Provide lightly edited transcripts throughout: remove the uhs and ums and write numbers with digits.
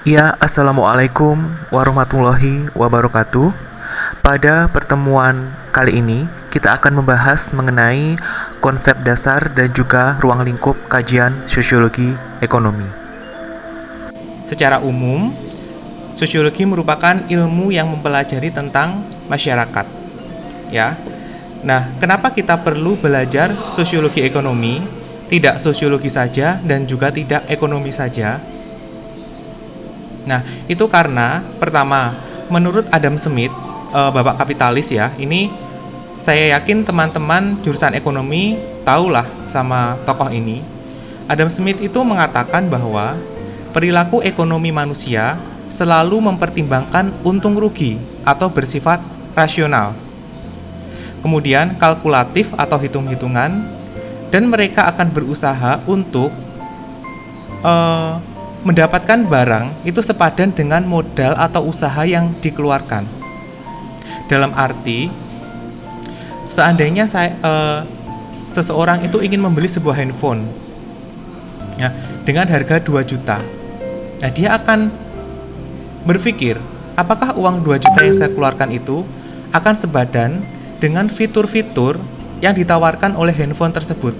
Ya, Assalamualaikum warahmatullahi wabarakatuh. Pada pertemuan kali ini, kita akan membahas mengenai konsep dasar dan juga ruang lingkup kajian sosiologi ekonomi. Secara umum, sosiologi merupakan ilmu yang mempelajari tentang masyarakat. Ya. Nah, kenapa kita perlu belajar sosiologi ekonomi? Tidak sosiologi saja dan juga tidak ekonomi saja. Nah, itu karena pertama, menurut Adam Smith, Bapak Kapitalis ya, ini saya yakin teman-teman jurusan ekonomi tahulah sama tokoh ini. Adam Smith itu mengatakan bahwa perilaku ekonomi manusia selalu mempertimbangkan untung rugi atau bersifat rasional. Kemudian kalkulatif atau hitung-hitungan, dan mereka akan berusaha untuk mendapatkan barang itu sepadan dengan modal atau usaha yang dikeluarkan. Dalam arti, seandainya seseorang itu ingin membeli sebuah handphone ya, dengan harga 2 juta. Nah, dia akan berpikir, apakah uang 2 juta yang saya keluarkan itu akan sepadan dengan fitur-fitur yang ditawarkan oleh handphone tersebut.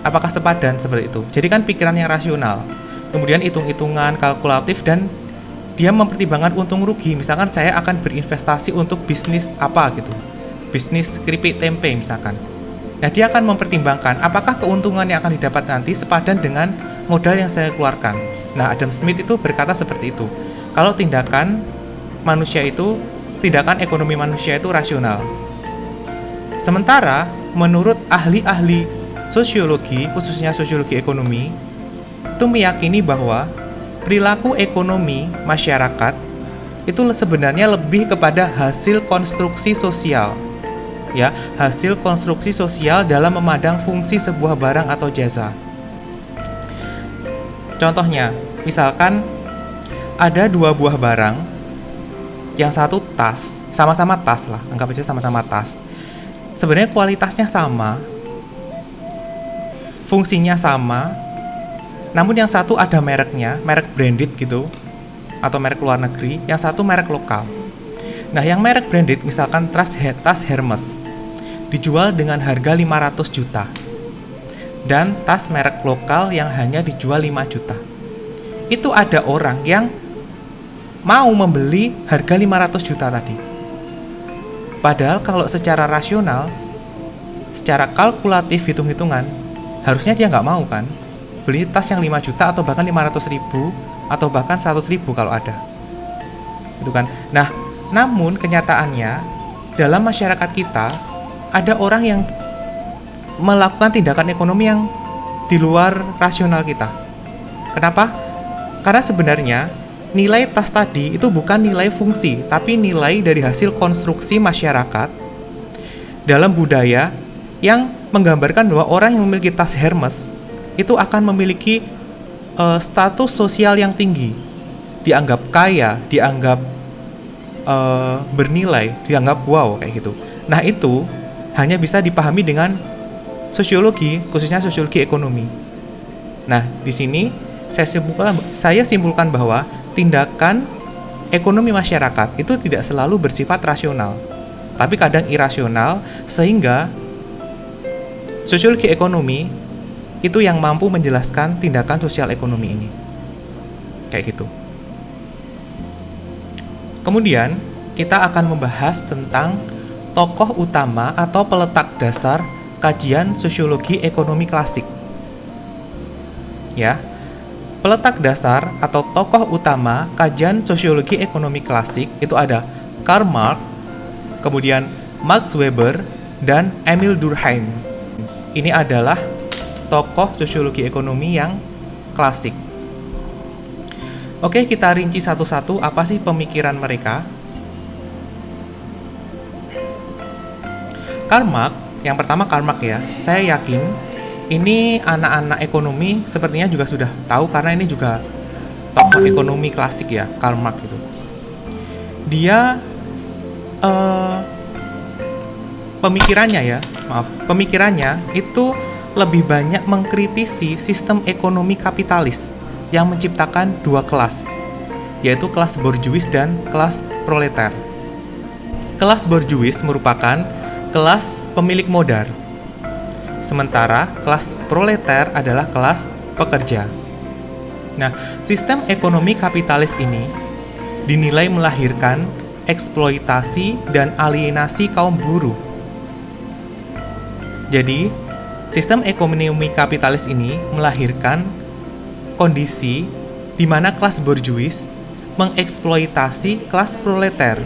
Apakah sepadan seperti itu? Jadi kan pikiran yang rasional. Kemudian hitung-hitungan, kalkulatif, dan dia mempertimbangkan untung rugi. Misalkan saya akan berinvestasi untuk bisnis apa gitu, bisnis keripik tempe misalkan. Nah, dia akan mempertimbangkan apakah keuntungan yang akan didapat nanti sepadan dengan modal yang saya keluarkan. Nah, Adam Smith itu berkata seperti itu. Kalau tindakan ekonomi manusia itu rasional. Sementara menurut ahli-ahli sosiologi, khususnya sosiologi ekonomi, itu meyakini bahwa perilaku ekonomi masyarakat itu sebenarnya lebih kepada hasil konstruksi sosial. Ya, hasil konstruksi sosial dalam memandang fungsi sebuah barang atau jasa. Contohnya, misalkan ada 2 buah barang, yang satu tas, sama-sama tas lah, anggap aja sama-sama tas. Sebenarnya kualitasnya sama, fungsinya sama, namun yang satu ada mereknya, merek branded gitu, atau merek luar negeri, yang satu merek lokal. Nah, yang merek branded misalkan tas Hermes dijual dengan harga 500 juta. Dan tas merek lokal yang hanya dijual 5 juta. Itu ada orang yang mau membeli harga 500 juta tadi. Padahal kalau secara rasional, secara kalkulatif hitung-hitungan, harusnya dia nggak mau kan beli tas yang 5 juta atau bahkan 500 ribu atau bahkan 100 ribu kalau ada, itu kan. Nah, namun kenyataannya dalam masyarakat kita ada orang yang melakukan tindakan ekonomi yang di luar rasional kita. Kenapa? Karena sebenarnya nilai tas tadi itu bukan nilai fungsi, tapi nilai dari hasil konstruksi masyarakat dalam budaya yang menggambarkan bahwa orang yang memiliki tas Hermes itu akan memiliki status sosial yang tinggi, dianggap kaya, dianggap bernilai, dianggap wow kayak gitu. Nah, itu hanya bisa dipahami dengan sosiologi, khususnya sosiologi ekonomi. Nah, di sini saya simpulkan bahwa tindakan ekonomi masyarakat itu tidak selalu bersifat rasional, tapi kadang irasional, sehingga sosiologi ekonomi itu yang mampu menjelaskan tindakan sosial ekonomi ini. Kayak gitu. Kemudian, kita akan membahas tentang tokoh utama atau peletak dasar kajian sosiologi ekonomi klasik. Ya. Peletak dasar atau tokoh utama kajian sosiologi ekonomi klasik itu ada Karl Marx, kemudian Max Weber, dan Emil Durkheim. Ini adalah tokoh sosiologi ekonomi yang klasik. Oke, kita rinci satu-satu apa sih pemikiran mereka. Karl Marx, yang pertama Karl Marx ya. Saya yakin ini anak-anak ekonomi sepertinya juga sudah tahu karena ini juga tokoh ekonomi klasik ya, Karl Marx itu. Dia pemikirannya itu lebih banyak mengkritisi sistem ekonomi kapitalis yang menciptakan 2 kelas, yaitu kelas borjuis dan kelas proletar. Kelas borjuis merupakan kelas pemilik modal, sementara kelas proletar adalah kelas pekerja. Nah, sistem ekonomi kapitalis ini dinilai melahirkan eksploitasi dan alienasi kaum buruh. Jadi, sistem ekonomi kapitalis ini melahirkan kondisi di mana kelas borjuis mengeksploitasi kelas proletar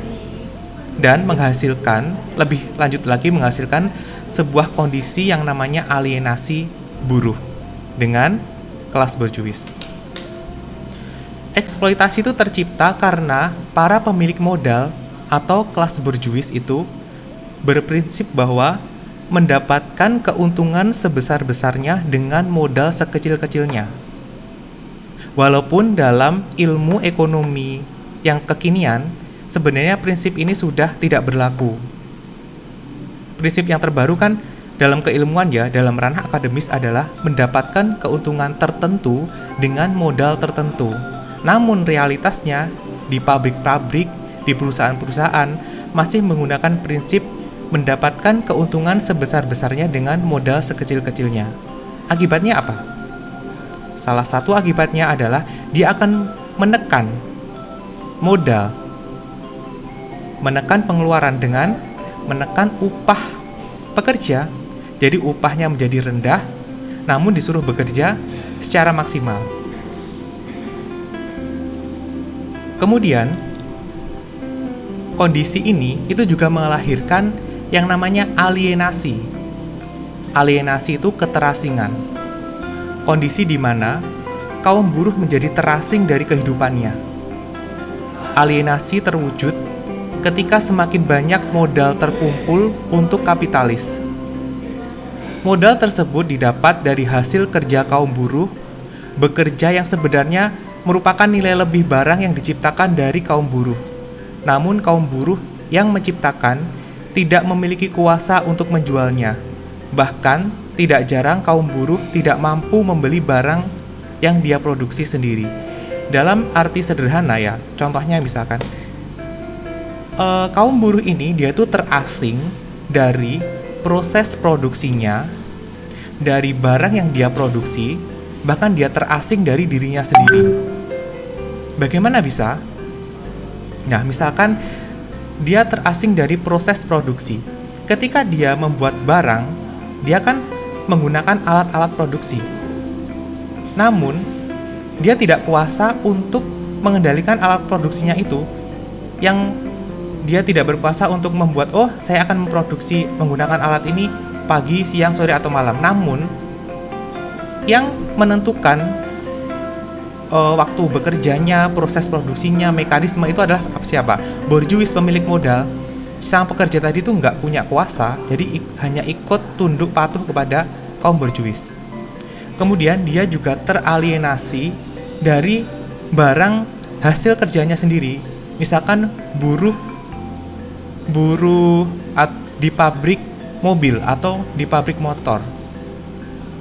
dan menghasilkan, lebih lanjut lagi menghasilkan sebuah kondisi yang namanya alienasi buruh dengan kelas borjuis. Eksploitasi itu tercipta karena para pemilik modal atau kelas borjuis itu berprinsip bahwa mendapatkan keuntungan sebesar-besarnya dengan modal sekecil-kecilnya. Walaupun dalam ilmu ekonomi yang kekinian, sebenarnya prinsip ini sudah tidak berlaku. Prinsip yang terbaru kan dalam keilmuan ya, dalam ranah akademis adalah mendapatkan keuntungan tertentu dengan modal tertentu. Namun realitasnya di pabrik-pabrik, di perusahaan-perusahaan masih menggunakan prinsip mendapatkan keuntungan sebesar-besarnya dengan modal sekecil-kecilnya. Akibatnya apa? Salah satu akibatnya adalah dia akan menekan modal, menekan pengeluaran dengan menekan upah pekerja. Jadi upahnya menjadi rendah, namun disuruh bekerja secara maksimal. Kemudian, kondisi ini itu juga melahirkan yang namanya alienasi. Alienasi itu keterasingan. Kondisi di mana kaum buruh menjadi terasing dari kehidupannya. Alienasi terwujud ketika semakin banyak modal terkumpul untuk kapitalis. Modal tersebut didapat dari hasil kerja kaum buruh, bekerja yang sebenarnya merupakan nilai lebih barang yang diciptakan dari kaum buruh. Namun kaum buruh yang menciptakan tidak memiliki kuasa untuk menjualnya. Bahkan tidak jarang kaum buruh tidak mampu membeli barang yang dia produksi sendiri. Dalam arti sederhana ya, contohnya misalkan kaum buruh ini dia itu terasing dari proses produksinya, dari barang yang dia produksi, bahkan dia terasing dari dirinya sendiri. Bagaimana bisa? Nah, misalkan dia terasing dari proses produksi. Ketika dia membuat barang, dia kan menggunakan alat-alat produksi. Namun, dia tidak kuasa untuk mengendalikan alat produksinya itu. Yang dia tidak berkuasa untuk membuat, saya akan memproduksi menggunakan alat ini pagi, siang, sore, atau malam. Namun, yang menentukan waktu bekerjanya, proses produksinya, mekanisme itu adalah siapa? Borjuis, pemilik modal. Sang pekerja tadi itu nggak punya kuasa, jadi hanya ikut tunduk patuh kepada kaum borjuis. Kemudian dia juga teralienasi dari barang hasil kerjanya sendiri. Misalkan buruh di pabrik mobil atau di pabrik motor.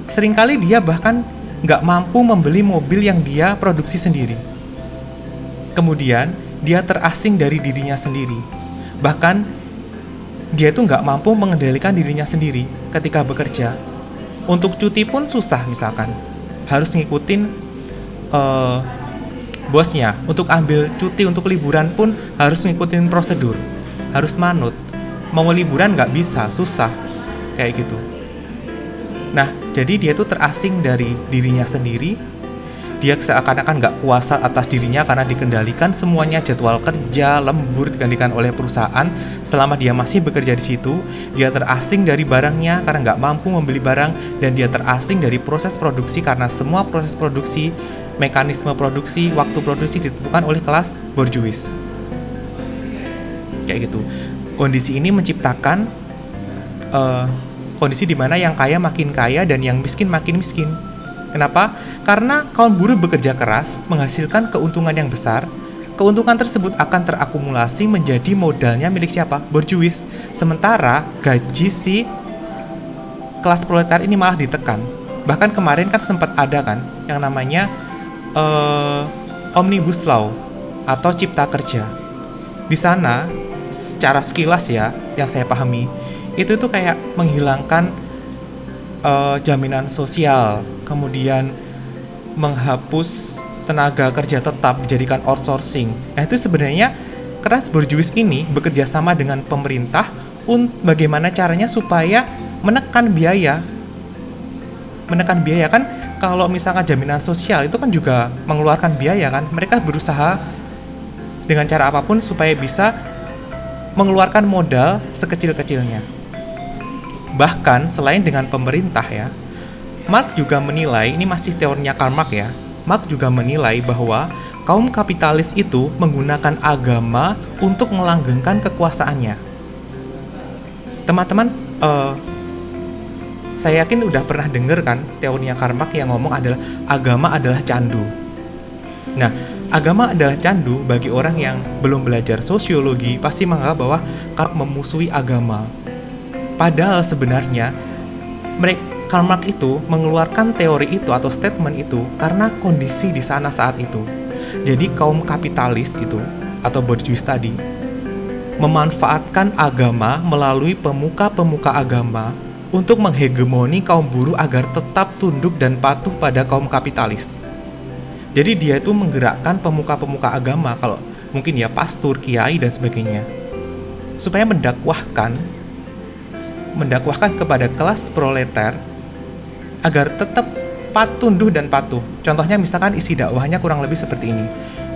Seringkali dia bahkan nggak mampu membeli mobil yang dia produksi sendiri. Kemudian dia terasing dari dirinya sendiri. Bahkan dia itu nggak mampu mengendalikan dirinya sendiri ketika bekerja. Untuk cuti pun susah misalkan. Harus ngikutin bosnya. Untuk ambil cuti untuk liburan pun harus ngikutin prosedur. Harus manut. Mau liburan nggak bisa, susah. Kayak gitu. Nah, jadi dia itu terasing dari dirinya sendiri. Dia seakan-akan nggak kuasa atas dirinya karena dikendalikan semuanya, jadwal kerja, lembur dikendalikan oleh perusahaan. Selama dia masih bekerja di situ, dia terasing dari barangnya karena nggak mampu membeli barang, dan dia terasing dari proses produksi karena semua proses produksi, mekanisme produksi, waktu produksi ditentukan oleh kelas borjuis. Kayak gitu. Kondisi ini menciptakan kondisi di mana yang kaya makin kaya dan yang miskin makin miskin. Kenapa? Karena kaum buruh bekerja keras, menghasilkan keuntungan yang besar. Keuntungan tersebut akan terakumulasi menjadi modalnya milik siapa? Borjuis. Sementara gaji si kelas proletar ini malah ditekan. Bahkan kemarin kan sempat ada kan yang namanya Omnibus Law atau cipta kerja. Di sana, secara sekilas ya, yang saya pahami, itu tuh kayak menghilangkan jaminan sosial, kemudian menghapus tenaga kerja tetap dijadikan outsourcing. Nah, itu sebenarnya kelas berjuis ini bekerja sama dengan pemerintah bagaimana caranya supaya menekan biaya kan. Kalau misalkan jaminan sosial itu kan juga mengeluarkan biaya kan. Mereka berusaha dengan cara apapun supaya bisa mengeluarkan modal sekecil-kecilnya. Bahkan selain dengan pemerintah ya, Marx juga menilai, ini masih teorinya Karl Marx ya, Marx juga menilai bahwa kaum kapitalis itu menggunakan agama untuk melanggengkan kekuasaannya. Teman-teman, saya yakin udah pernah dengar kan teorinya Karl Marx yang ngomong adalah agama adalah candu. Nah, agama adalah candu bagi orang yang belum belajar sosiologi pasti menganggap bahwa Karl memusuhi agama. Padahal sebenarnya Karl Marx itu mengeluarkan teori itu atau statement itu karena kondisi di sana saat itu. Jadi kaum kapitalis itu atau borjuis tadi memanfaatkan agama melalui pemuka-pemuka agama untuk menghegemoni kaum buruh agar tetap tunduk dan patuh pada kaum kapitalis. Jadi dia itu menggerakkan pemuka-pemuka agama, kalau mungkin ya pastor, kiai dan sebagainya, supaya mendakwahkan kepada kelas proletar agar tetap tunduk dan patuh. Contohnya misalkan isi dakwahnya kurang lebih seperti ini.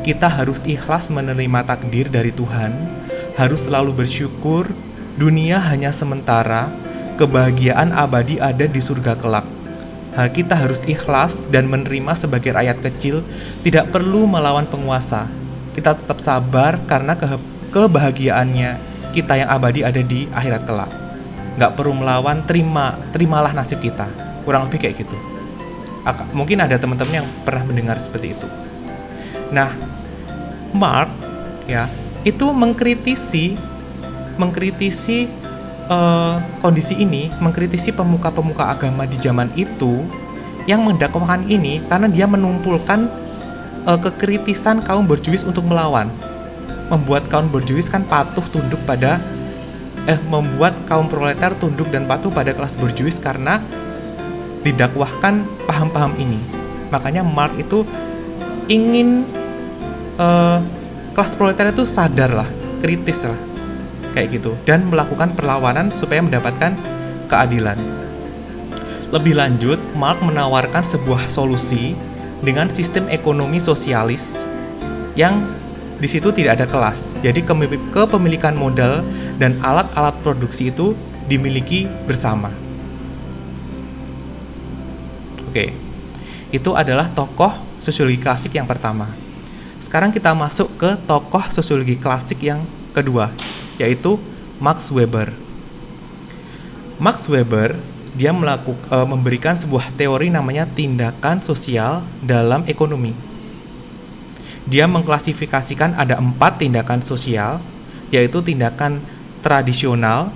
Kita harus ikhlas menerima takdir dari Tuhan, harus selalu bersyukur, dunia hanya sementara, kebahagiaan abadi ada di surga kelak. Kita harus ikhlas dan menerima sebagai rakyat kecil, tidak perlu melawan penguasa. Kita tetap sabar karena kebahagiaannya kita yang abadi ada di akhirat kelak. Nggak perlu melawan, terimalah nasib kita. Kurang lebih kayak gitu. Mungkin ada teman-teman yang pernah mendengar seperti itu. Nah, Marx ya itu mengkritisi kondisi ini, mengkritisi pemuka-pemuka agama di zaman itu yang mendakwahkan ini karena dia menumpulkan kekritisan kaum borjuis untuk melawan, membuat kaum borjuis kan membuat kaum proletar tunduk dan patuh pada kelas borjuis karena didakwahkan paham-paham ini. Makanya Marx itu ingin kelas proletar itu sadar lah, kritis lah, kayak gitu, dan melakukan perlawanan supaya mendapatkan keadilan. Lebih lanjut, Marx menawarkan sebuah solusi dengan sistem ekonomi sosialis yang di situ tidak ada kelas. Jadi kepemilikan modal dan alat-alat produksi itu dimiliki bersama. Oke. Itu adalah tokoh sosiologi klasik yang pertama. Sekarang kita masuk ke tokoh sosiologi klasik yang kedua, yaitu Max Weber. Max Weber dia memberikan sebuah teori namanya tindakan sosial dalam ekonomi. Dia mengklasifikasikan ada 4 tindakan sosial, yaitu tindakan tradisional,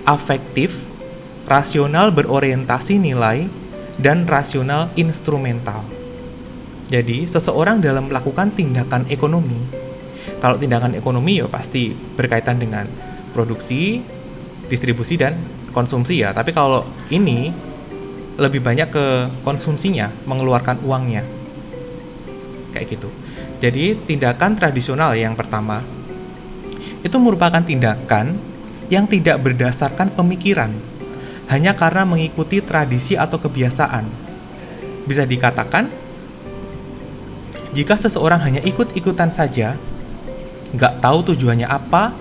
afektif, rasional berorientasi nilai, dan rasional instrumental. Jadi, seseorang dalam melakukan tindakan ekonomi, kalau tindakan ekonomi ya pasti berkaitan dengan produksi, distribusi, dan konsumsi ya. Tapi kalau ini lebih banyak ke konsumsinya, mengeluarkan uangnya. Kayak gitu. Jadi, tindakan tradisional yang pertama, itu merupakan tindakan yang tidak berdasarkan pemikiran, hanya karena mengikuti tradisi atau kebiasaan. Bisa dikatakan, jika seseorang hanya ikut-ikutan saja, nggak tahu tujuannya apa,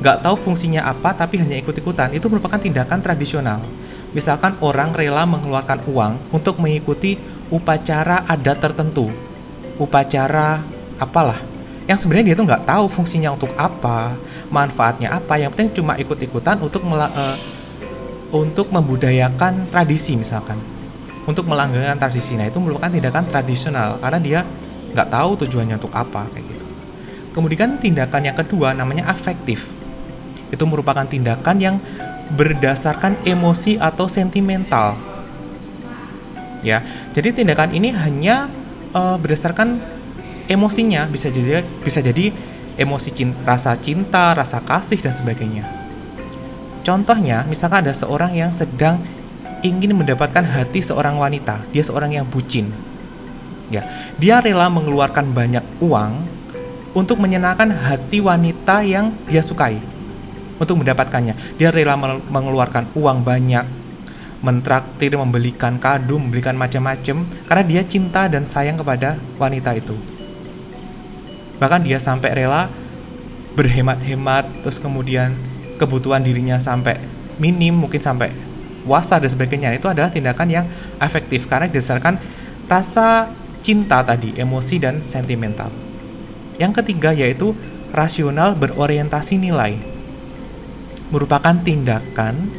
nggak tahu fungsinya apa, tapi hanya ikut-ikutan, itu merupakan tindakan tradisional. Misalkan orang rela mengeluarkan uang untuk mengikuti upacara adat tertentu, upacara apalah, yang sebenarnya dia tuh nggak tahu fungsinya untuk apa, manfaatnya apa, yang penting cuma ikut-ikutan untuk membudayakan tradisi misalkan, untuk melanggengkan tradisi. Nah, itu merupakan tindakan tradisional karena dia nggak tahu tujuannya untuk apa, kayak gitu. Kemudian tindakan yang kedua namanya afektif. Itu merupakan tindakan yang berdasarkan emosi atau sentimental. Ya, jadi tindakan ini hanya berdasarkan emosinya bisa jadi emosi rasa cinta, rasa kasih dan sebagainya. Contohnya, misalkan ada seorang yang sedang ingin mendapatkan hati seorang wanita, dia seorang yang bucin. Ya, dia rela mengeluarkan banyak uang untuk menyenangkan hati wanita yang dia sukai. Untuk mendapatkannya, dia rela mengeluarkan uang banyak, mentraktir, membelikan kado, membelikan macam-macam, karena dia cinta dan sayang kepada wanita itu. Bahkan dia sampai rela berhemat-hemat, terus kemudian kebutuhan dirinya sampai minim, mungkin sampai puasa dan sebagainya. Itu adalah tindakan yang efektif karena didasarkan rasa cinta tadi, emosi dan sentimental. Yang ketiga yaitu rasional berorientasi nilai. Merupakan tindakan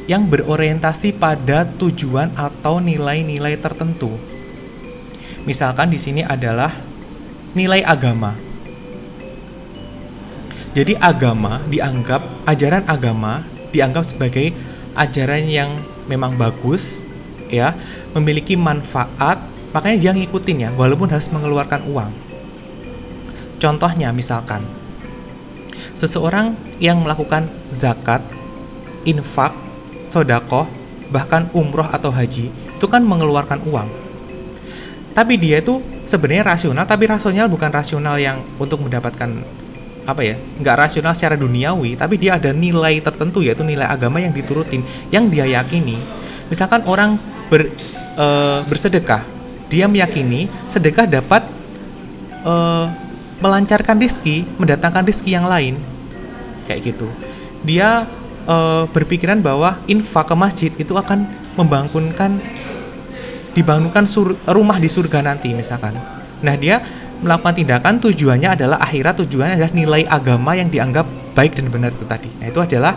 yang berorientasi pada tujuan atau nilai-nilai tertentu. Misalkan di sini adalah nilai agama. Jadi ajaran agama dianggap sebagai ajaran yang memang bagus, ya, memiliki manfaat, makanya dia ngikutin ya, walaupun harus mengeluarkan uang. Contohnya misalkan seseorang yang melakukan zakat, infak, sedekah, bahkan umroh atau haji, itu kan mengeluarkan uang. Tapi dia itu sebenarnya rasional, tapi rasional bukan rasional yang untuk mendapatkan nggak rasional secara duniawi, tapi dia ada nilai tertentu, yaitu nilai agama yang diturutin, yang dia yakini. Misalkan orang bersedekah, dia meyakini sedekah dapat melancarkan rezeki, mendatangkan rezeki yang lain, kayak gitu. Dia berpikiran bahwa infak ke masjid itu akan dibangunkan rumah di surga nanti misalkan. Nah, dia melakukan tindakan tujuannya adalah akhirat, tujuannya adalah nilai agama yang dianggap baik dan benar itu tadi. Nah, itu adalah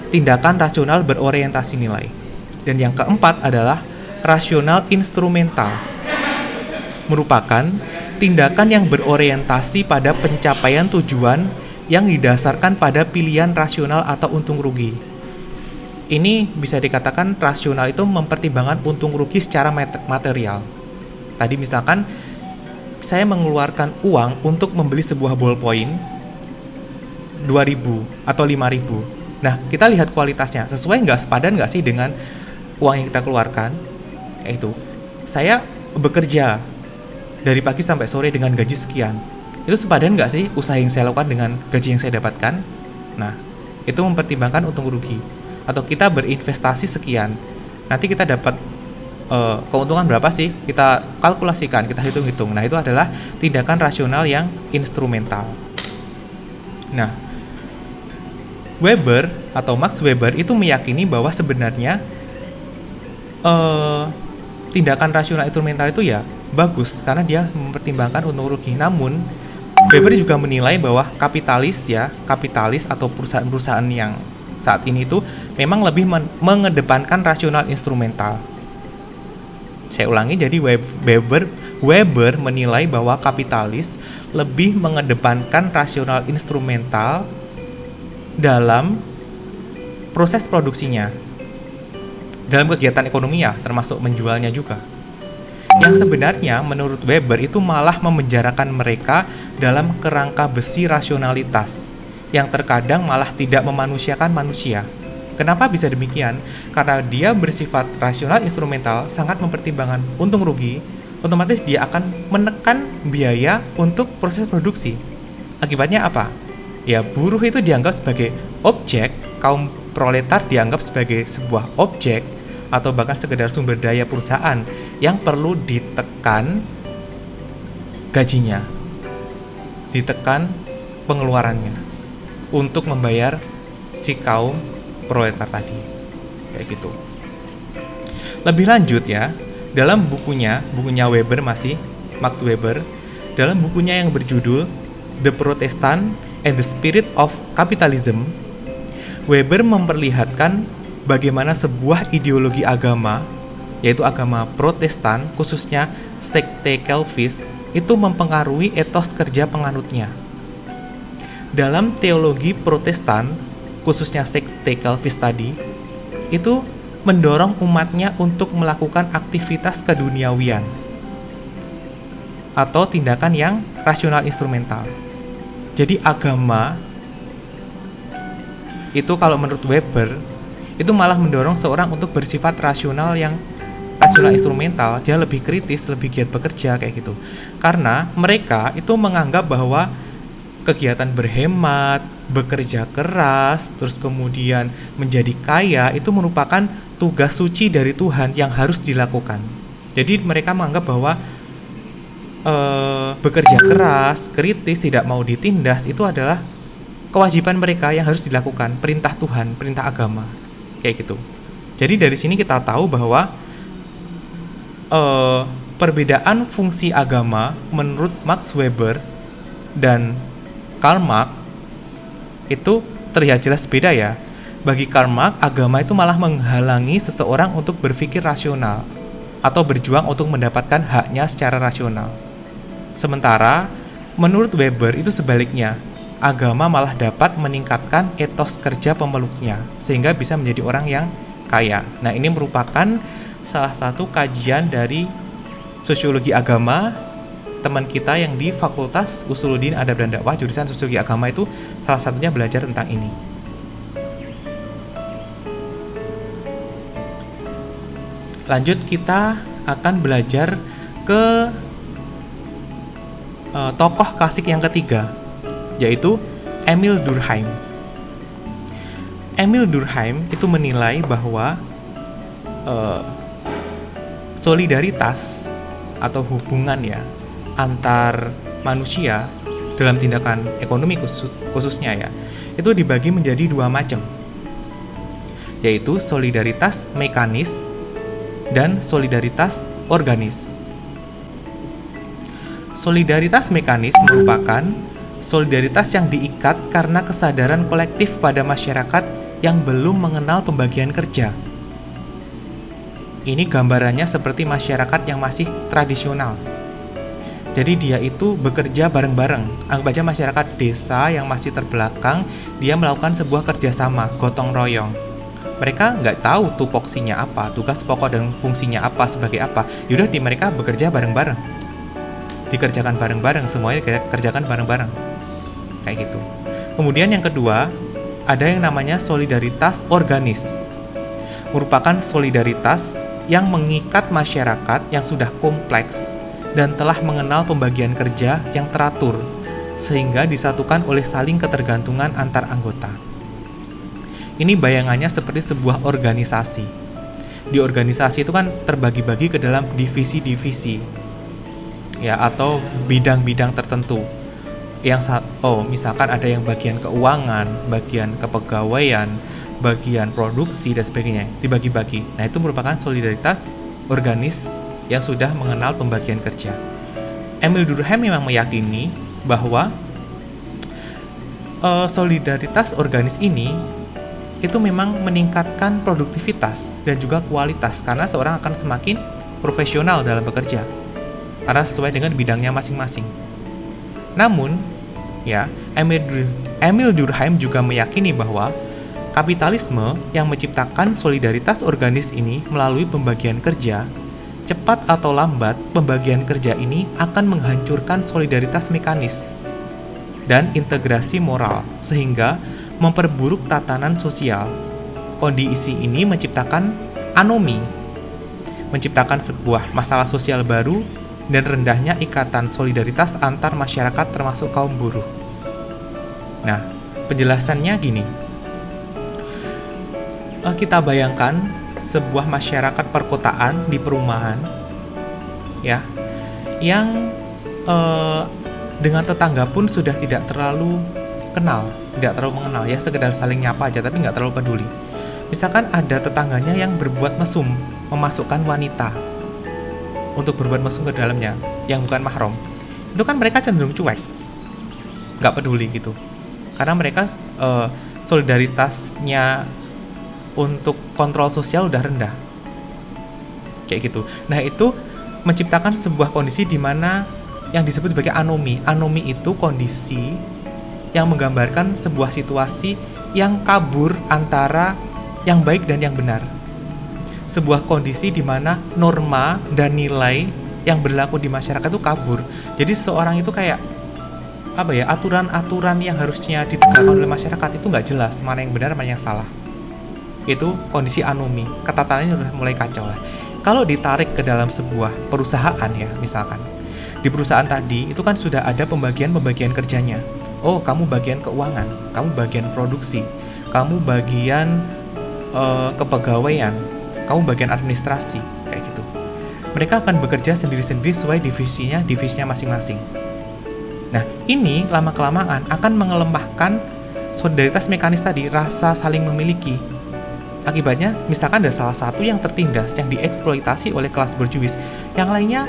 tindakan rasional berorientasi nilai. Dan yang keempat adalah rasional instrumental. Merupakan tindakan yang berorientasi pada pencapaian tujuan yang didasarkan pada pilihan rasional atau untung rugi. Ini bisa dikatakan rasional itu mempertimbangkan untung rugi secara material. Tadi misalkan saya mengeluarkan uang untuk membeli sebuah ballpoint 2.000 atau 5.000. Nah, kita lihat kualitasnya, sesuai nggak, sepadan nggak sih dengan uang yang kita keluarkan. Yaitu, saya bekerja dari pagi sampai sore dengan gaji sekian. Itu sepadan nggak sih usaha yang saya lakukan dengan gaji yang saya dapatkan? Nah, itu mempertimbangkan untung rugi. Atau kita berinvestasi sekian, nanti kita dapat keuntungan berapa sih? Kita kalkulasikan, kita hitung-hitung. Nah, itu adalah tindakan rasional yang instrumental. Nah, Weber atau Max Weber itu meyakini bahwa sebenarnya tindakan rasional instrumental itu ya bagus karena dia mempertimbangkan untung rugi. Namun Weber juga menilai bahwa kapitalis atau perusahaan-perusahaan yang saat ini itu memang lebih mengedepankan rasional instrumental. Saya ulangi, jadi Weber menilai bahwa kapitalis lebih mengedepankan rasional instrumental dalam proses produksinya, dalam kegiatan ekonomi ya, termasuk menjualnya juga. Yang sebenarnya menurut Weber itu malah memenjarakan mereka dalam kerangka besi rasionalitas yang terkadang malah tidak memanusiakan manusia. Kenapa bisa demikian? Karena dia bersifat rasional instrumental, sangat mempertimbangkan untung rugi, otomatis dia akan menekan biaya untuk proses produksi. Akibatnya apa? Ya, buruh itu dianggap sebagai objek, kaum proletar dianggap sebagai sebuah objek, atau bahkan sekedar sumber daya perusahaan yang perlu ditekan gajinya, ditekan pengeluarannya untuk membayar si kaum proletar tadi, kayak gitu. Lebih lanjut ya, dalam bukunya Weber, masih Max Weber, dalam bukunya yang berjudul The Protestant and the Spirit of Capitalism, Weber memperlihatkan bagaimana sebuah ideologi agama, yaitu agama Protestan, khususnya sekte Calvinis, itu mempengaruhi etos kerja penganutnya. Dalam teologi Protestan, khususnya sekte Calvinis tadi, itu mendorong umatnya untuk melakukan aktivitas keduniawian. atau tindakan yang rasional instrumental. Jadi agama itu kalau menurut Weber itu malah mendorong seorang untuk bersifat rasional instrumental. Dia lebih kritis, lebih giat bekerja kayak gitu. Karena mereka itu menganggap bahwa kegiatan berhemat, bekerja keras, terus kemudian menjadi kaya itu merupakan tugas suci dari Tuhan yang harus dilakukan. Jadi mereka menganggap bahwa bekerja keras, kritis, tidak mau ditindas itu adalah kewajiban mereka yang harus dilakukan, perintah Tuhan, perintah agama, kayak gitu. Jadi dari sini kita tahu bahwa perbedaan fungsi agama menurut Max Weber dan Karl Marx itu terlihat jelas beda ya. Bagi Karl Marx, agama itu malah menghalangi seseorang untuk berpikir rasional atau berjuang untuk mendapatkan haknya secara rasional. Sementara menurut Weber itu sebaliknya, agama malah dapat meningkatkan etos kerja pemeluknya sehingga bisa menjadi orang yang kaya. Nah, ini merupakan salah satu kajian dari sosiologi agama teman kita yang di Fakultas Usuluddin Adab dan Dakwah jurusan sosiologi agama itu salah satunya belajar tentang ini. Lanjut, kita akan belajar ke tokoh klasik yang ketiga, yaitu Emil Durkheim. Emil Durkheim itu menilai bahwa solidaritas atau hubungan ya antar manusia dalam tindakan ekonomi khususnya ya itu dibagi menjadi dua macam, yaitu solidaritas mekanis dan solidaritas organis. Solidaritas mekanis merupakan solidaritas yang diikat karena kesadaran kolektif pada masyarakat yang belum mengenal pembagian kerja. Ini gambarannya seperti masyarakat yang masih tradisional. Jadi dia itu bekerja bareng-bareng. Anggap aja masyarakat desa yang masih terbelakang, dia melakukan sebuah kerjasama, gotong royong. Mereka nggak tahu tupoksinya apa, tugas pokok dan fungsinya apa, sebagai apa. Yaudah mereka bekerja bareng-bareng. Dikerjakan bareng-bareng, semuanya kerjakan bareng-bareng. Kayak gitu. Kemudian yang kedua, ada yang namanya solidaritas organis. Merupakan solidaritas yang mengikat masyarakat yang sudah kompleks dan telah mengenal pembagian kerja yang teratur, sehingga disatukan oleh saling ketergantungan antar anggota. Ini bayangannya seperti sebuah organisasi. Di organisasi itu kan terbagi-bagi ke dalam divisi-divisi, ya, atau bidang-bidang tertentu. Misalkan ada yang bagian keuangan, bagian kepegawaian, bagian produksi dan sebagainya, dibagi-bagi. Nah, itu merupakan solidaritas organis yang sudah mengenal pembagian kerja. Emil Durkheim memang meyakini bahwa solidaritas organis ini itu memang meningkatkan produktivitas dan juga kualitas karena seorang akan semakin profesional dalam bekerja karena sesuai dengan bidangnya masing-masing. Namun, ya, Emil Durkheim juga meyakini bahwa kapitalisme yang menciptakan solidaritas organis ini melalui pembagian kerja, cepat atau lambat pembagian kerja ini akan menghancurkan solidaritas mekanis dan integrasi moral sehingga memperburuk tatanan sosial. Kondisi ini menciptakan anomi, menciptakan sebuah masalah sosial baru dan rendahnya ikatan solidaritas antar masyarakat termasuk kaum buruh. Nah, penjelasannya gini. Kita bayangkan sebuah masyarakat perkotaan di perumahan, ya, yang dengan tetangga pun sudah tidak terlalu mengenal, ya, sekedar saling nyapa aja, tapi nggak terlalu peduli. Misalkan ada tetangganya yang berbuat mesum, memasukkan wanita untuk berbuat mesum ke dalamnya yang bukan mahram, itu kan mereka cenderung cuek, nggak peduli gitu, karena mereka solidaritasnya untuk kontrol sosial udah rendah, kayak gitu. Nah, itu menciptakan sebuah kondisi di mana yang disebut sebagai anomi. Anomi itu kondisi yang menggambarkan sebuah situasi yang kabur antara yang baik dan yang benar. Sebuah kondisi di mana norma dan nilai yang berlaku di masyarakat itu kabur. Jadi seseorang itu kayak aturan-aturan yang harusnya ditegakkan oleh masyarakat itu nggak jelas, mana yang benar, mana yang salah. Itu kondisi anomi, ketataannya udah mulai kacau lah. Kalau ditarik ke dalam sebuah perusahaan ya, misalkan di perusahaan tadi itu kan sudah ada pembagian kerjanya. Oh, kamu bagian keuangan, kamu bagian produksi, kamu bagian kepegawaian, kamu bagian administrasi, kayak gitu. Mereka akan bekerja sendiri-sendiri sesuai divisinya masing-masing. Nah, ini lama-kelamaan akan mengelemahkan solidaritas mekanis tadi, rasa saling memiliki. Akibatnya, misalkan ada salah satu yang tertindas, yang dieksploitasi oleh kelas borjuis, yang lainnya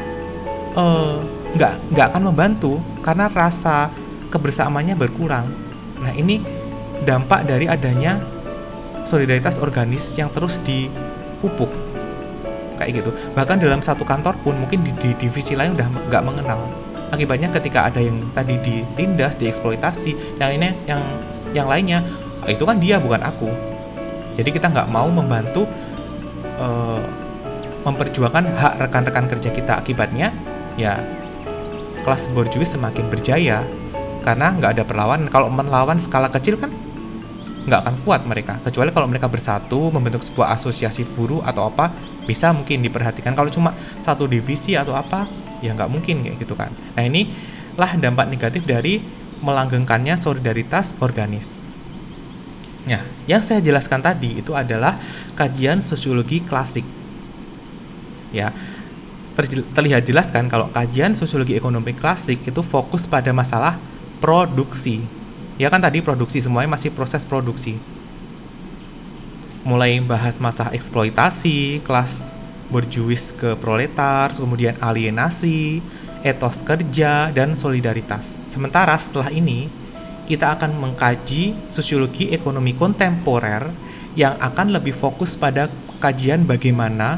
nggak akan membantu karena rasa kebersamaannya berkurang. Nah, ini dampak dari adanya solidaritas organis yang terus dipupuk kayak gitu. Bahkan dalam satu kantor pun mungkin di divisi lain udah nggak mengenal. Akibatnya ketika ada yang tadi ditindas, dieksploitasi, yang lainnya itu kan dia, bukan aku. Jadi kita nggak mau membantu memperjuangkan hak rekan-rekan kerja kita. Akibatnya ya kelas borjuis semakin berjaya karena nggak ada perlawanan. Kalau melawan skala kecil kan nggak akan kuat mereka, kecuali kalau mereka bersatu membentuk sebuah asosiasi buruh atau apa, bisa mungkin diperhatikan. Kalau cuma satu divisi atau apa, ya nggak mungkin kayak gitu kan. Nah, inilah dampak negatif dari melanggengkannya solidaritas organis. Nah, yang saya jelaskan tadi itu adalah kajian sosiologi klasik. Ya, terlihat jelas kan kalau kajian sosiologi ekonomi klasik itu fokus pada masalah produksi. Ya kan tadi produksi, semuanya masih proses produksi. Mulai bahas masalah eksploitasi, kelas borjuis ke proletar, kemudian alienasi, etos kerja, dan solidaritas. Sementara setelah ini, kita akan mengkaji sosiologi ekonomi kontemporer yang akan lebih fokus pada kajian bagaimana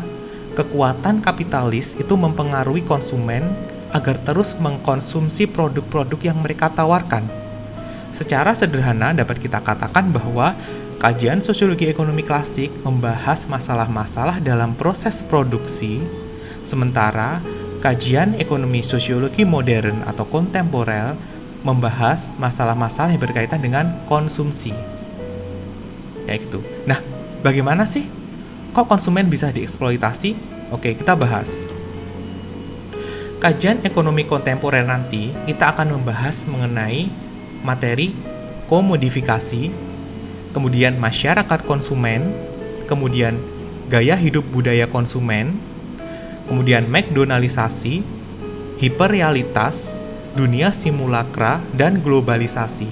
kekuatan kapitalis itu mempengaruhi konsumen agar terus mengkonsumsi produk-produk yang mereka tawarkan. Secara sederhana dapat kita katakan bahwa kajian sosiologi ekonomi klasik membahas masalah-masalah dalam proses produksi, sementara kajian ekonomi sosiologi modern atau kontemporer membahas masalah-masalah yang berkaitan dengan konsumsi. Kayak gitu. Nah, bagaimana sih kok konsumen bisa dieksploitasi? Oke, kita bahas. Kajian ekonomi kontemporer nanti kita akan membahas mengenai materi komodifikasi, kemudian masyarakat konsumen, kemudian gaya hidup budaya konsumen, kemudian McDonaldisasi, hiperrealitas, dunia simulakra, dan globalisasi.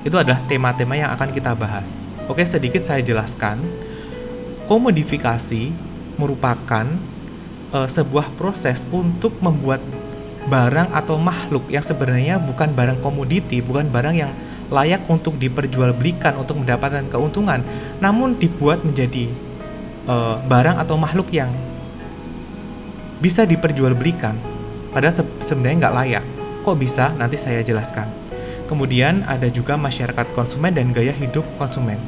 Itu adalah tema-tema yang akan kita bahas. Oke, sedikit saya jelaskan. Komodifikasi merupakan sebuah proses untuk membuat barang atau makhluk yang sebenarnya bukan barang komoditi, bukan barang yang layak untuk diperjualbelikan untuk mendapatkan keuntungan, namun dibuat menjadi barang atau makhluk yang bisa diperjualbelikan, padahal sebenarnya nggak layak. Kok bisa? Nanti saya jelaskan. Kemudian ada juga masyarakat konsumen dan gaya hidup konsumen.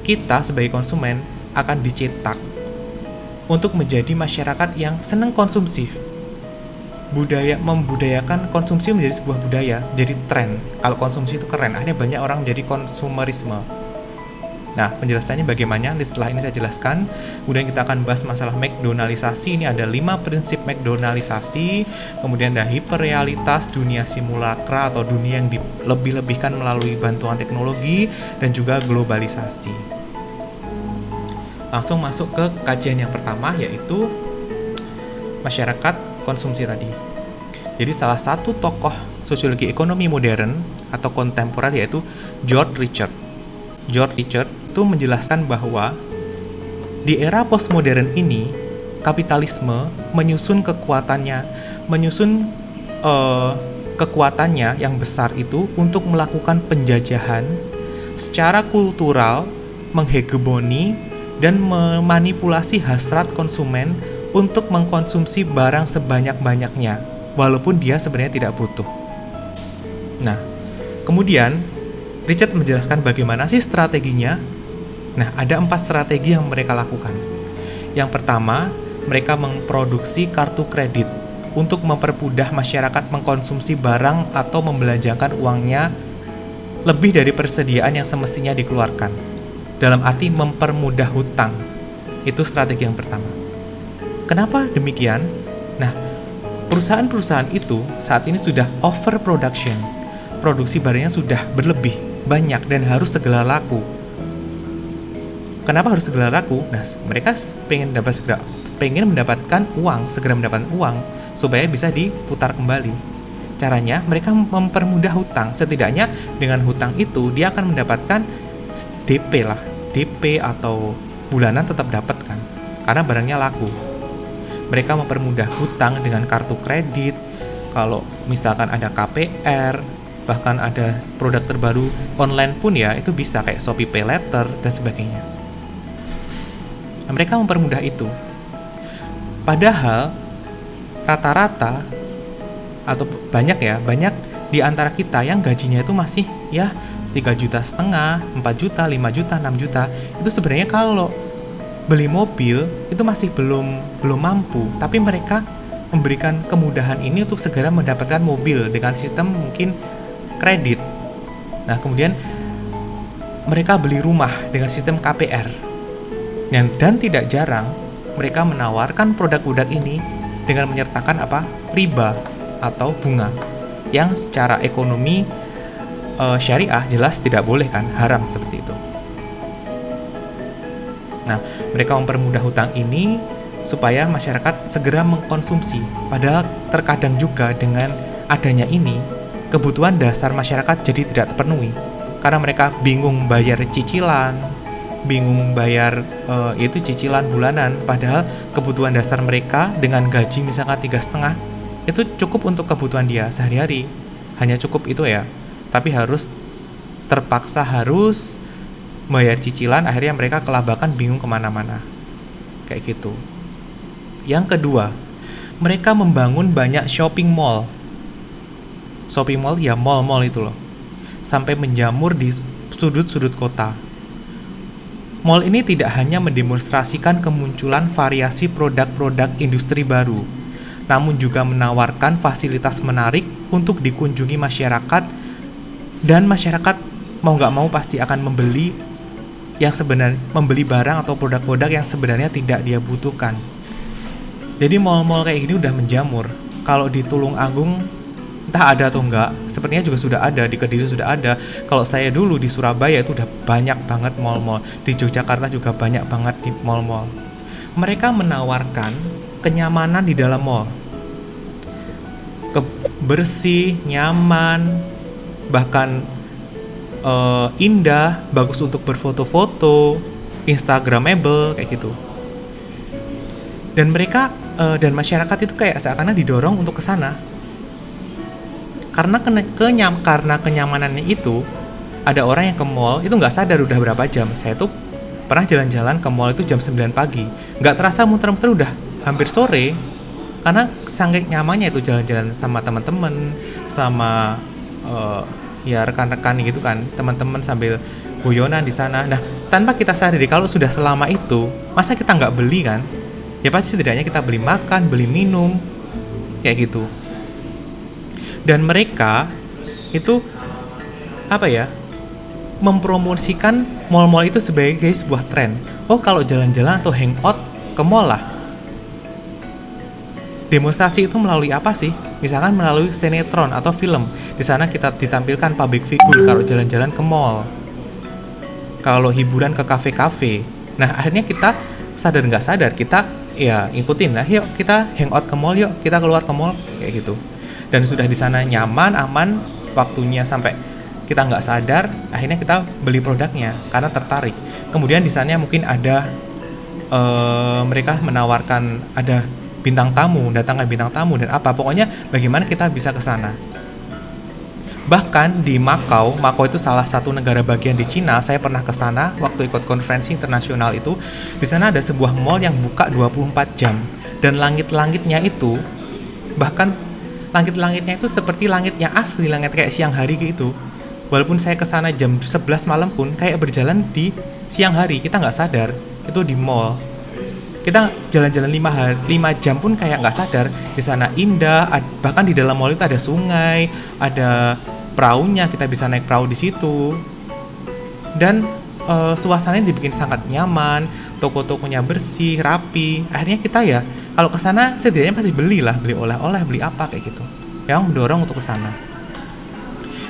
Kita sebagai konsumen akan dicetak untuk menjadi masyarakat yang senang konsumsi. Membudayakan konsumsi menjadi sebuah budaya, jadi tren. Kalau konsumsi itu keren, akhirnya banyak orang menjadi konsumerisme. Nah, penjelasannya bagaimana? Setelah ini saya jelaskan. Kemudian kita akan bahas masalah McDonaldisasi. Ini ada 5 prinsip McDonaldisasi. Kemudian ada hiperrealitas, dunia simulakra atau dunia yang dilebih-lebihkan melalui bantuan teknologi, dan juga globalisasi. Langsung masuk ke kajian yang pertama, yaitu masyarakat konsumsi tadi. Jadi salah satu tokoh sosiologi ekonomi modern atau kontemporer yaitu George Richard. George Richard itu menjelaskan bahwa di era postmodern ini kapitalisme menyusun kekuatannya yang besar itu untuk melakukan penjajahan secara kultural, menghegemoni dan memanipulasi hasrat konsumen untuk mengkonsumsi barang sebanyak-banyaknya, walaupun dia sebenarnya tidak butuh. Nah, kemudian Richard menjelaskan bagaimana sih strateginya. Nah, ada 4 strategi yang mereka lakukan. Yang pertama, mereka memproduksi kartu kredit untuk mempermudah masyarakat mengkonsumsi barang atau membelanjakan uangnya lebih dari persediaan yang semestinya dikeluarkan. Dalam arti mempermudah hutang. Itu strategi yang pertama. Kenapa demikian? Nah, perusahaan-perusahaan itu saat ini sudah overproduction. Produksi barangnya sudah berlebih, banyak, dan harus segera laku. Kenapa harus segera laku? Nah, mereka pengen mendapatkan uang, segera mendapatkan uang, supaya bisa diputar kembali. Caranya, mereka mempermudah hutang. Setidaknya dengan hutang itu, dia akan mendapatkan DP lah. DP atau bulanan tetap dapat kan, karena barangnya laku. Mereka mempermudah hutang dengan kartu kredit. Kalau misalkan ada KPR, bahkan ada produk terbaru online pun ya, itu bisa kayak Shopee Pay Later dan sebagainya. Mereka mempermudah itu. Padahal rata-rata atau banyak di antara kita yang gajinya itu masih ya 3,5 juta, 4 juta, 5 juta, 6 juta. Itu sebenarnya kalau beli mobil itu masih belum mampu, tapi mereka memberikan kemudahan ini untuk segera mendapatkan mobil dengan sistem mungkin kredit. Nah, kemudian mereka beli rumah dengan sistem KPR. Dan tidak jarang mereka menawarkan produk-produk ini dengan menyertakan riba atau bunga yang secara ekonomi syariah jelas tidak boleh kan, haram seperti itu. Nah, mereka mempermudah hutang ini supaya masyarakat segera mengkonsumsi. Padahal terkadang juga dengan adanya ini, kebutuhan dasar masyarakat jadi tidak terpenuhi. Karena mereka bingung bayar cicilan, bingung bayar itu cicilan bulanan. Padahal kebutuhan dasar mereka dengan gaji misalkan 3,5, itu cukup untuk kebutuhan dia sehari-hari. Hanya cukup itu ya. Tapi terpaksa harus bayar cicilan, akhirnya mereka kelabakan, bingung kemana-mana kayak gitu. Yang kedua, mereka membangun banyak shopping mall ya, mall-mall itu loh, sampai menjamur di sudut-sudut kota. Mall ini tidak hanya mendemonstrasikan kemunculan variasi produk-produk industri baru, namun juga menawarkan fasilitas menarik untuk dikunjungi masyarakat, dan masyarakat mau nggak mau pasti akan membeli barang atau produk-produk yang sebenarnya tidak dia butuhkan. Jadi mall-mall kayak gini udah menjamur. Kalau di Tulungagung entah ada atau enggak, sepertinya juga sudah ada, di Kediri sudah ada. Kalau saya dulu di Surabaya itu udah banyak banget mall-mall. Di Yogyakarta juga banyak banget di mall-mall. Mereka menawarkan kenyamanan di dalam mall. Bersih, nyaman, bahkan indah, bagus untuk berfoto-foto, instagramable kayak gitu. Dan mereka dan masyarakat itu kayak seakan-akan didorong untuk ke sana. Karena kenyamanannya itu, ada orang yang ke mall itu nggak sadar udah berapa jam. Saya tuh pernah jalan-jalan ke mall itu jam 9 pagi, nggak terasa muter-muter udah hampir sore. Karena saking nyamannya itu jalan-jalan sama teman-teman, sama ya rekan-rekan gitu kan, teman-teman sambil guyonan di sana. Nah, tanpa kita sadari kalau sudah selama itu, masa kita nggak beli kan? Ya pasti setidaknya kita beli makan, beli minum, kayak gitu. Dan mereka itu mempromosikan mall-mall itu sebagai sebuah tren. Oh, kalau jalan-jalan atau hangout ke mall lah. Demonstrasi itu melalui apa sih? Misalkan melalui sinetron atau film. Di sana kita ditampilkan public figure kalau jalan-jalan ke mall. Kalau hiburan ke kafe-kafe. Nah, akhirnya kita sadar nggak sadar, kita ya ikutin lah. Yuk kita hangout ke mall, yuk kita keluar ke mall, kayak gitu. Dan sudah di sana nyaman, aman, waktunya sampai kita nggak sadar, akhirnya kita beli produknya karena tertarik. Kemudian di sana mungkin ada mereka menawarkan ada bintang tamu, datangkan bintang tamu dan apa, pokoknya bagaimana kita bisa ke sana. Bahkan di Macau itu salah satu negara bagian di Cina, saya pernah ke sana waktu ikut konferensi internasional itu. Di sana ada sebuah mall yang buka 24 jam dan langit-langitnya itu bahkan langit-langitnya itu seperti langitnya asli, langit kayak siang hari gitu. Walaupun saya ke sana jam 11 malam pun kayak berjalan di siang hari, kita nggak sadar itu di mall. Kita jalan-jalan 5 jam pun kayak nggak sadar. Di sana indah, bahkan di dalam mall itu ada sungai, ada perahunya, kita bisa naik perahu di situ. Dan suasananya dibikin sangat nyaman, toko-tokonya bersih, rapi. Akhirnya kita ya kalau ke sana setidaknya pasti beli oleh-oleh, beli apa kayak gitu. Yang mendorong untuk ke sana.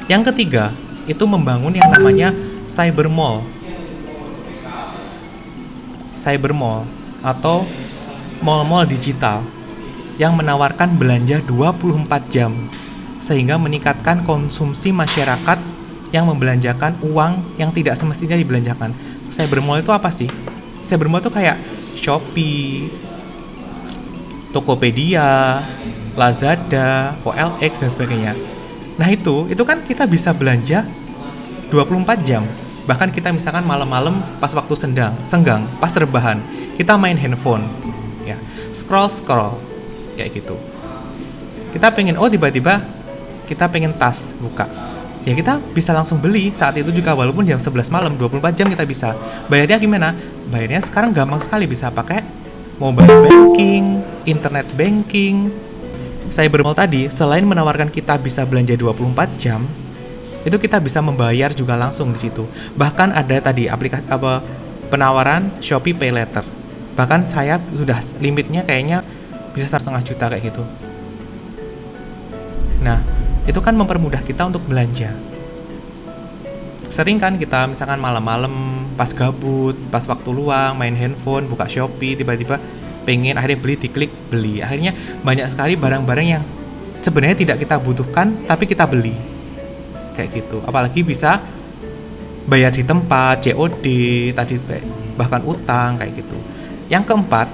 Yang ketiga, itu membangun yang namanya cyber mall. Cyber mall atau mall-mall digital yang menawarkan belanja 24 jam sehingga meningkatkan konsumsi masyarakat yang membelanjakan uang yang tidak semestinya dibelanjakan. Cyber mall itu apa sih? Cyber mall itu kayak Shopee, Tokopedia, Lazada, OLX dan sebagainya. Nah itu kan kita bisa belanja 24 jam. Bahkan kita misalkan malam-malam pas waktu senggang, pas rebahan, kita main handphone, ya, scroll kayak gitu. Kita pengen tiba-tiba kita pengen tas buka. Ya kita bisa langsung beli saat itu juga walaupun jam 11 malam, 24 jam kita bisa. Bayarnya gimana? Bayarnya sekarang gampang sekali, bisa pakai mobile banking, internet banking. Cyber mall tadi selain menawarkan kita bisa belanja 24 jam, itu kita bisa membayar juga langsung di situ. Bahkan ada tadi aplikasi penawaran Shopee Pay Later. Bahkan saya sudah limitnya kayaknya bisa 1,5 juta kayak gitu. Nah, itu kan mempermudah kita untuk belanja. Sering kan kita misalkan malam-malam pas gabut, pas waktu luang, main handphone, buka Shopee, tiba-tiba pengen akhirnya diklik beli. Akhirnya banyak sekali barang-barang yang sebenarnya tidak kita butuhkan tapi kita beli. Kayak gitu. Apalagi bisa bayar di tempat, COD, tadi bahkan utang kayak gitu. Yang keempat,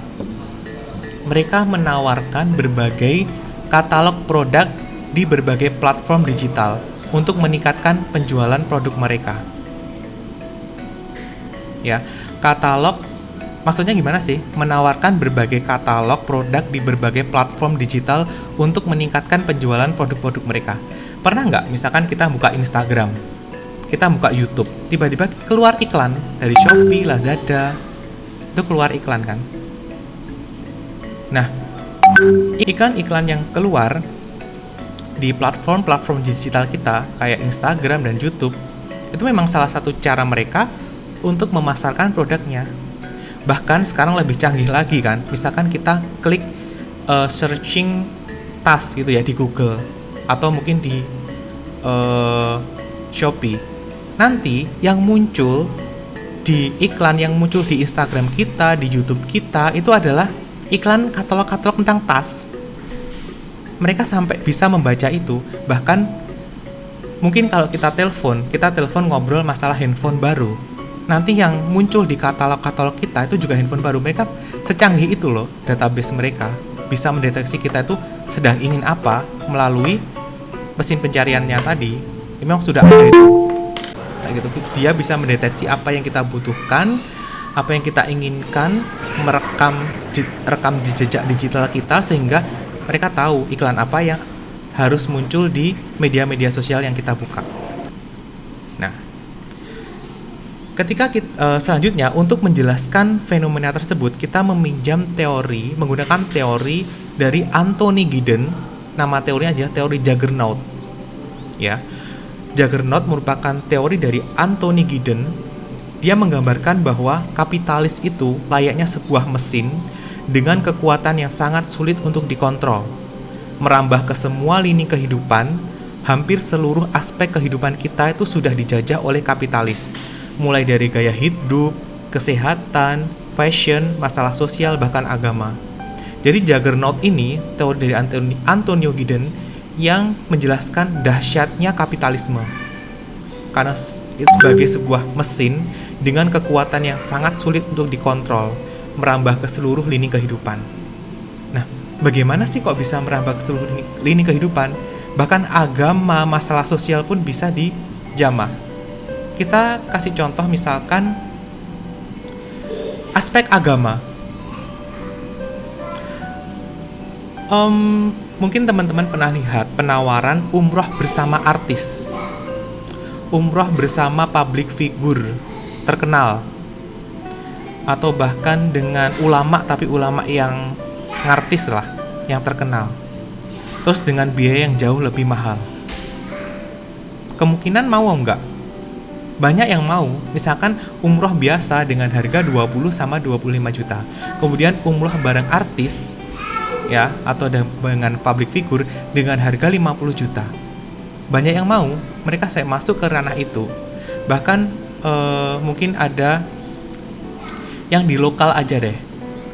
mereka menawarkan berbagai katalog produk di berbagai platform digital untuk meningkatkan penjualan produk mereka. Ya, katalog maksudnya gimana sih? Menawarkan berbagai katalog produk di berbagai platform digital untuk meningkatkan penjualan produk-produk mereka. Pernah nggak misalkan kita buka Instagram, kita buka YouTube, tiba-tiba keluar iklan dari Shopee, Lazada, itu keluar iklan kan? Nah, iklan-iklan yang keluar di platform-platform digital kita kayak Instagram dan YouTube itu memang salah satu cara mereka untuk memasarkan produknya. Bahkan sekarang lebih canggih lagi kan, misalkan kita klik searching tas gitu ya di Google atau mungkin di Shopee, nanti yang muncul di iklan yang muncul di Instagram kita, di YouTube kita itu adalah iklan katalog-katalog tentang tas. Mereka sampai bisa membaca itu. Bahkan mungkin kalau kita telepon ngobrol masalah handphone baru, nanti yang muncul di katalog-katalog kita itu juga handphone baru. Mereka secanggih itu loh, database mereka bisa mendeteksi kita itu sedang ingin apa melalui mesin pencariannya tadi. Memang sudah ada itu. Kayak gitu. Dia bisa mendeteksi apa yang kita butuhkan, apa yang kita inginkan, merekam di jejak digital kita sehingga mereka tahu iklan apa yang harus muncul di media-media sosial yang kita buka. Nah, ketika selanjutnya untuk menjelaskan fenomena tersebut, kita menggunakan teori dari Anthony Giddens. Nama teorinya adalah teori Juggernaut. Ya, Juggernaut merupakan teori dari Anthony Giddens. Dia menggambarkan bahwa kapitalis itu layaknya sebuah mesin dengan kekuatan yang sangat sulit untuk dikontrol, merambah ke semua lini kehidupan. Hampir seluruh aspek kehidupan kita itu sudah dijajah oleh kapitalis, mulai dari gaya hidup, kesehatan, fashion, masalah sosial, bahkan agama. Jadi Juggernaut ini teori dari Anthony Giddens yang menjelaskan dahsyatnya kapitalisme, karena itu sebagai sebuah mesin dengan kekuatan yang sangat sulit untuk dikontrol, merambah ke seluruh lini kehidupan. Nah, bagaimana sih kok bisa merambah ke seluruh lini kehidupan? Bahkan agama, masalah sosial pun bisa dijamah. Kita kasih contoh misalkan aspek agama. Mungkin teman-teman pernah lihat penawaran umroh bersama artis, umroh bersama public figure terkenal. atau bahkan dengan ulama, tapi ulama yang ngartis lah, yang terkenal, terus dengan biaya yang jauh lebih mahal. Kemungkinan mau enggak? Banyak yang mau. Misalkan umroh biasa dengan harga 20 sama 25 juta, kemudian umroh bareng artis ya, atau dengan public figure dengan harga 50 juta. Banyak yang mau, mereka saya masuk ke ranah itu. Bahkan mungkin ada yang di lokal aja deh,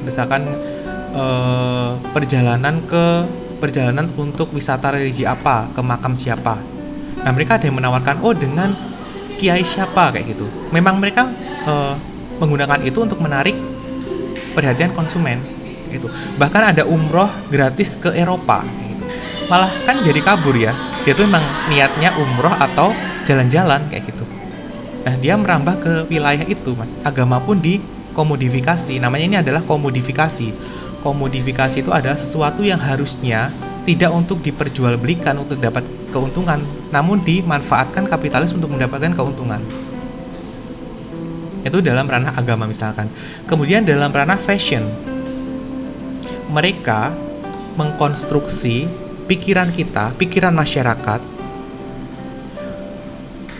misalkan perjalanan untuk wisata religi apa, ke makam siapa. Nah, mereka ada yang menawarkan, oh dengan kiai siapa, kayak gitu. Memang mereka menggunakan itu untuk menarik perhatian konsumen gitu. Bahkan ada umroh gratis ke Eropa gitu. Malah kan jadi kabur ya, dia tuh memang niatnya umroh atau jalan-jalan kayak gitu. Nah, dia merambah ke wilayah itu, Mas. Agama pun dikomodifikasi. Namanya ini adalah komodifikasi. Komodifikasi itu adalah sesuatu yang harusnya tidak untuk diperjualbelikan untuk dapat keuntungan, namun dimanfaatkan kapitalis untuk mendapatkan keuntungan. Itu dalam ranah agama misalkan. Kemudian dalam ranah fashion, mereka mengkonstruksi pikiran kita, pikiran masyarakat,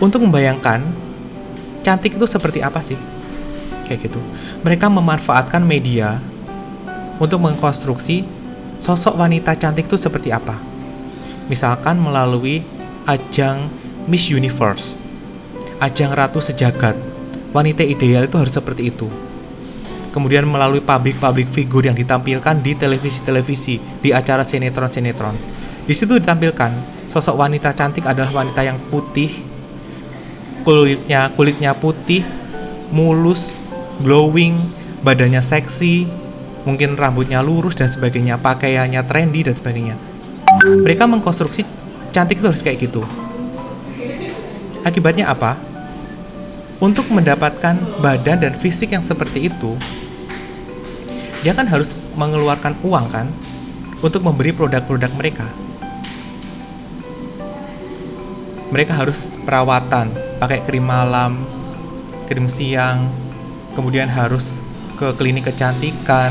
untuk membayangkan cantik itu seperti apa sih, kayak gitu. Mereka memanfaatkan media untuk mengkonstruksi sosok wanita cantik itu seperti apa. Misalkan melalui ajang Miss Universe, ajang Ratu Sejagat, wanita ideal itu harus seperti itu. Kemudian melalui public figure yang ditampilkan di televisi-televisi, di acara sinetron-sinetron. Di situ ditampilkan sosok wanita cantik adalah wanita yang putih, kulitnya putih, mulus, glowing, badannya seksi, mungkin rambutnya lurus dan sebagainya, pakaiannya trendy dan sebagainya. Mereka mengkonstruksi cantik itu harus kayak gitu. Akibatnya apa? Untuk mendapatkan badan dan fisik yang seperti itu, dia kan harus mengeluarkan uang kan untuk memberi produk-produk mereka. Mereka harus perawatan, pakai krim malam, krim siang, kemudian harus ke klinik kecantikan,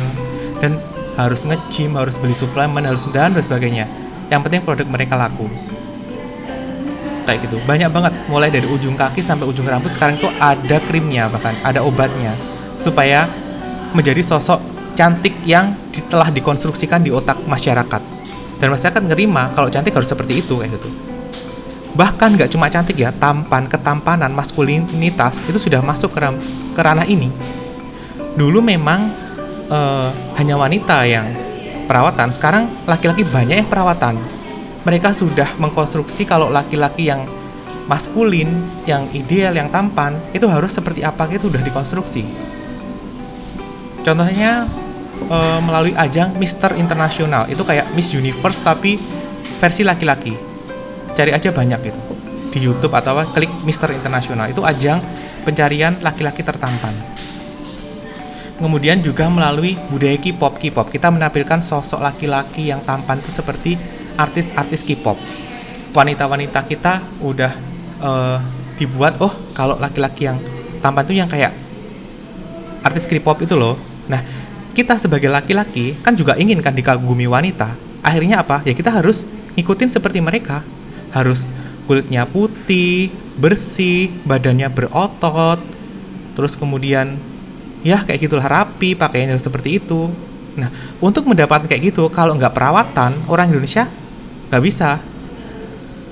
dan harus nge-gym, harus beli suplemen, harus dan sebagainya. Yang penting produk mereka laku. Kayak gitu. Banyak banget, mulai dari ujung kaki sampai ujung rambut sekarang tuh ada krimnya, bahkan ada obatnya, supaya menjadi sosok cantik yang telah dikonstruksikan di otak masyarakat. Dan masyarakat ngerima kalau cantik harus seperti itu, kayak gitu. Bahkan gak cuma cantik ya, ketampanan, maskulinitas itu sudah masuk ke ranah ini. Dulu memang hanya wanita yang perawatan, sekarang laki-laki banyak yang perawatan. Mereka sudah mengkonstruksi kalau laki-laki yang maskulin, yang ideal, yang tampan itu harus seperti apa, itu sudah dikonstruksi. Contohnya melalui ajang Mister Internasional, itu kayak Miss Universe tapi versi laki-laki. Cari aja banyak gitu di YouTube atau klik Mister Internasional, itu ajang pencarian laki-laki tertampan. Kemudian juga melalui budaya K-pop, kita menampilkan sosok laki-laki yang tampan itu seperti artis-artis K-pop. Wanita-wanita kita udah dibuat, oh kalau laki-laki yang tampan itu yang kayak artis K-pop itu loh. Nah, kita sebagai laki-laki kan juga ingin kan dikagumi wanita. Akhirnya apa? Ya kita harus ngikutin seperti mereka. Harus kulitnya putih, bersih, badannya berotot, terus kemudian ya kayak gitulah, rapi, pakaiannya seperti itu. Nah, untuk mendapatkan kayak gitu, kalau nggak perawatan, orang Indonesia nggak bisa.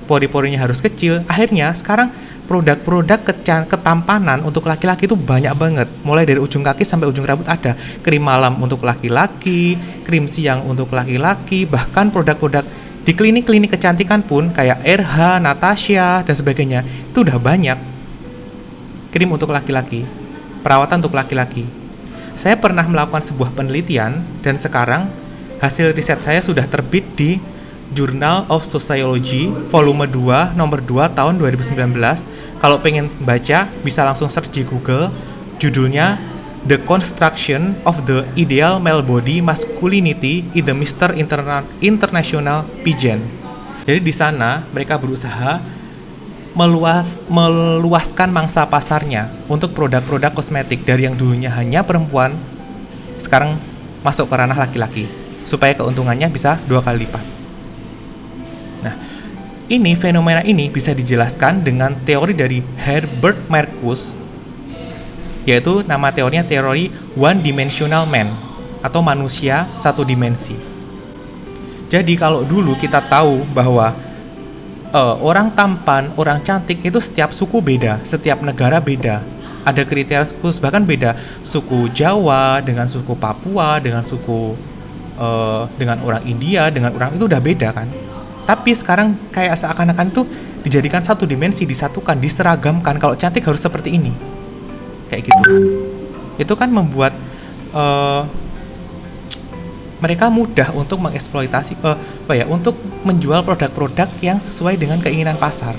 Pori-porinya harus kecil. Akhirnya sekarang produk-produk ketampanan untuk laki-laki itu banyak banget. Mulai dari ujung kaki sampai ujung rambut ada. Krim malam untuk laki-laki, krim siang untuk laki-laki, bahkan produk-produk di klinik-klinik kecantikan pun kayak RH, Natasha, dan sebagainya. Itu udah banyak krim untuk laki-laki, perawatan untuk laki-laki. Saya pernah melakukan sebuah penelitian dan sekarang hasil riset saya sudah terbit di Journal of Sociology volume 2 nomor 2 tahun 2019. Kalau pengen baca bisa langsung search di Google, judulnya The Construction of the Ideal Male Body Masculinity in the Mister International Pageant. Jadi di sana mereka berusaha meluaskan mangsa pasarnya untuk produk-produk kosmetik dari yang dulunya hanya perempuan, sekarang masuk ke ranah laki-laki, supaya keuntungannya bisa 2 kali lipat. Nah, fenomena ini bisa dijelaskan dengan teori dari Herbert Marcuse, yaitu nama teorinya teori one dimensional man atau manusia satu dimensi. Jadi kalau dulu kita tahu bahwa orang tampan, orang cantik itu setiap suku beda, setiap negara beda, ada kriteria khusus, bahkan beda suku Jawa dengan suku Papua, dengan suku dengan orang India, dengan orang itu udah beda kan. Tapi sekarang kayak seakan-akan itu dijadikan satu dimensi, disatukan, diseragamkan. Kalau cantik harus seperti ini, kayak gitu. Itu kan membuat mereka mudah untuk mengeksploitasi, untuk menjual produk-produk yang sesuai dengan keinginan pasar.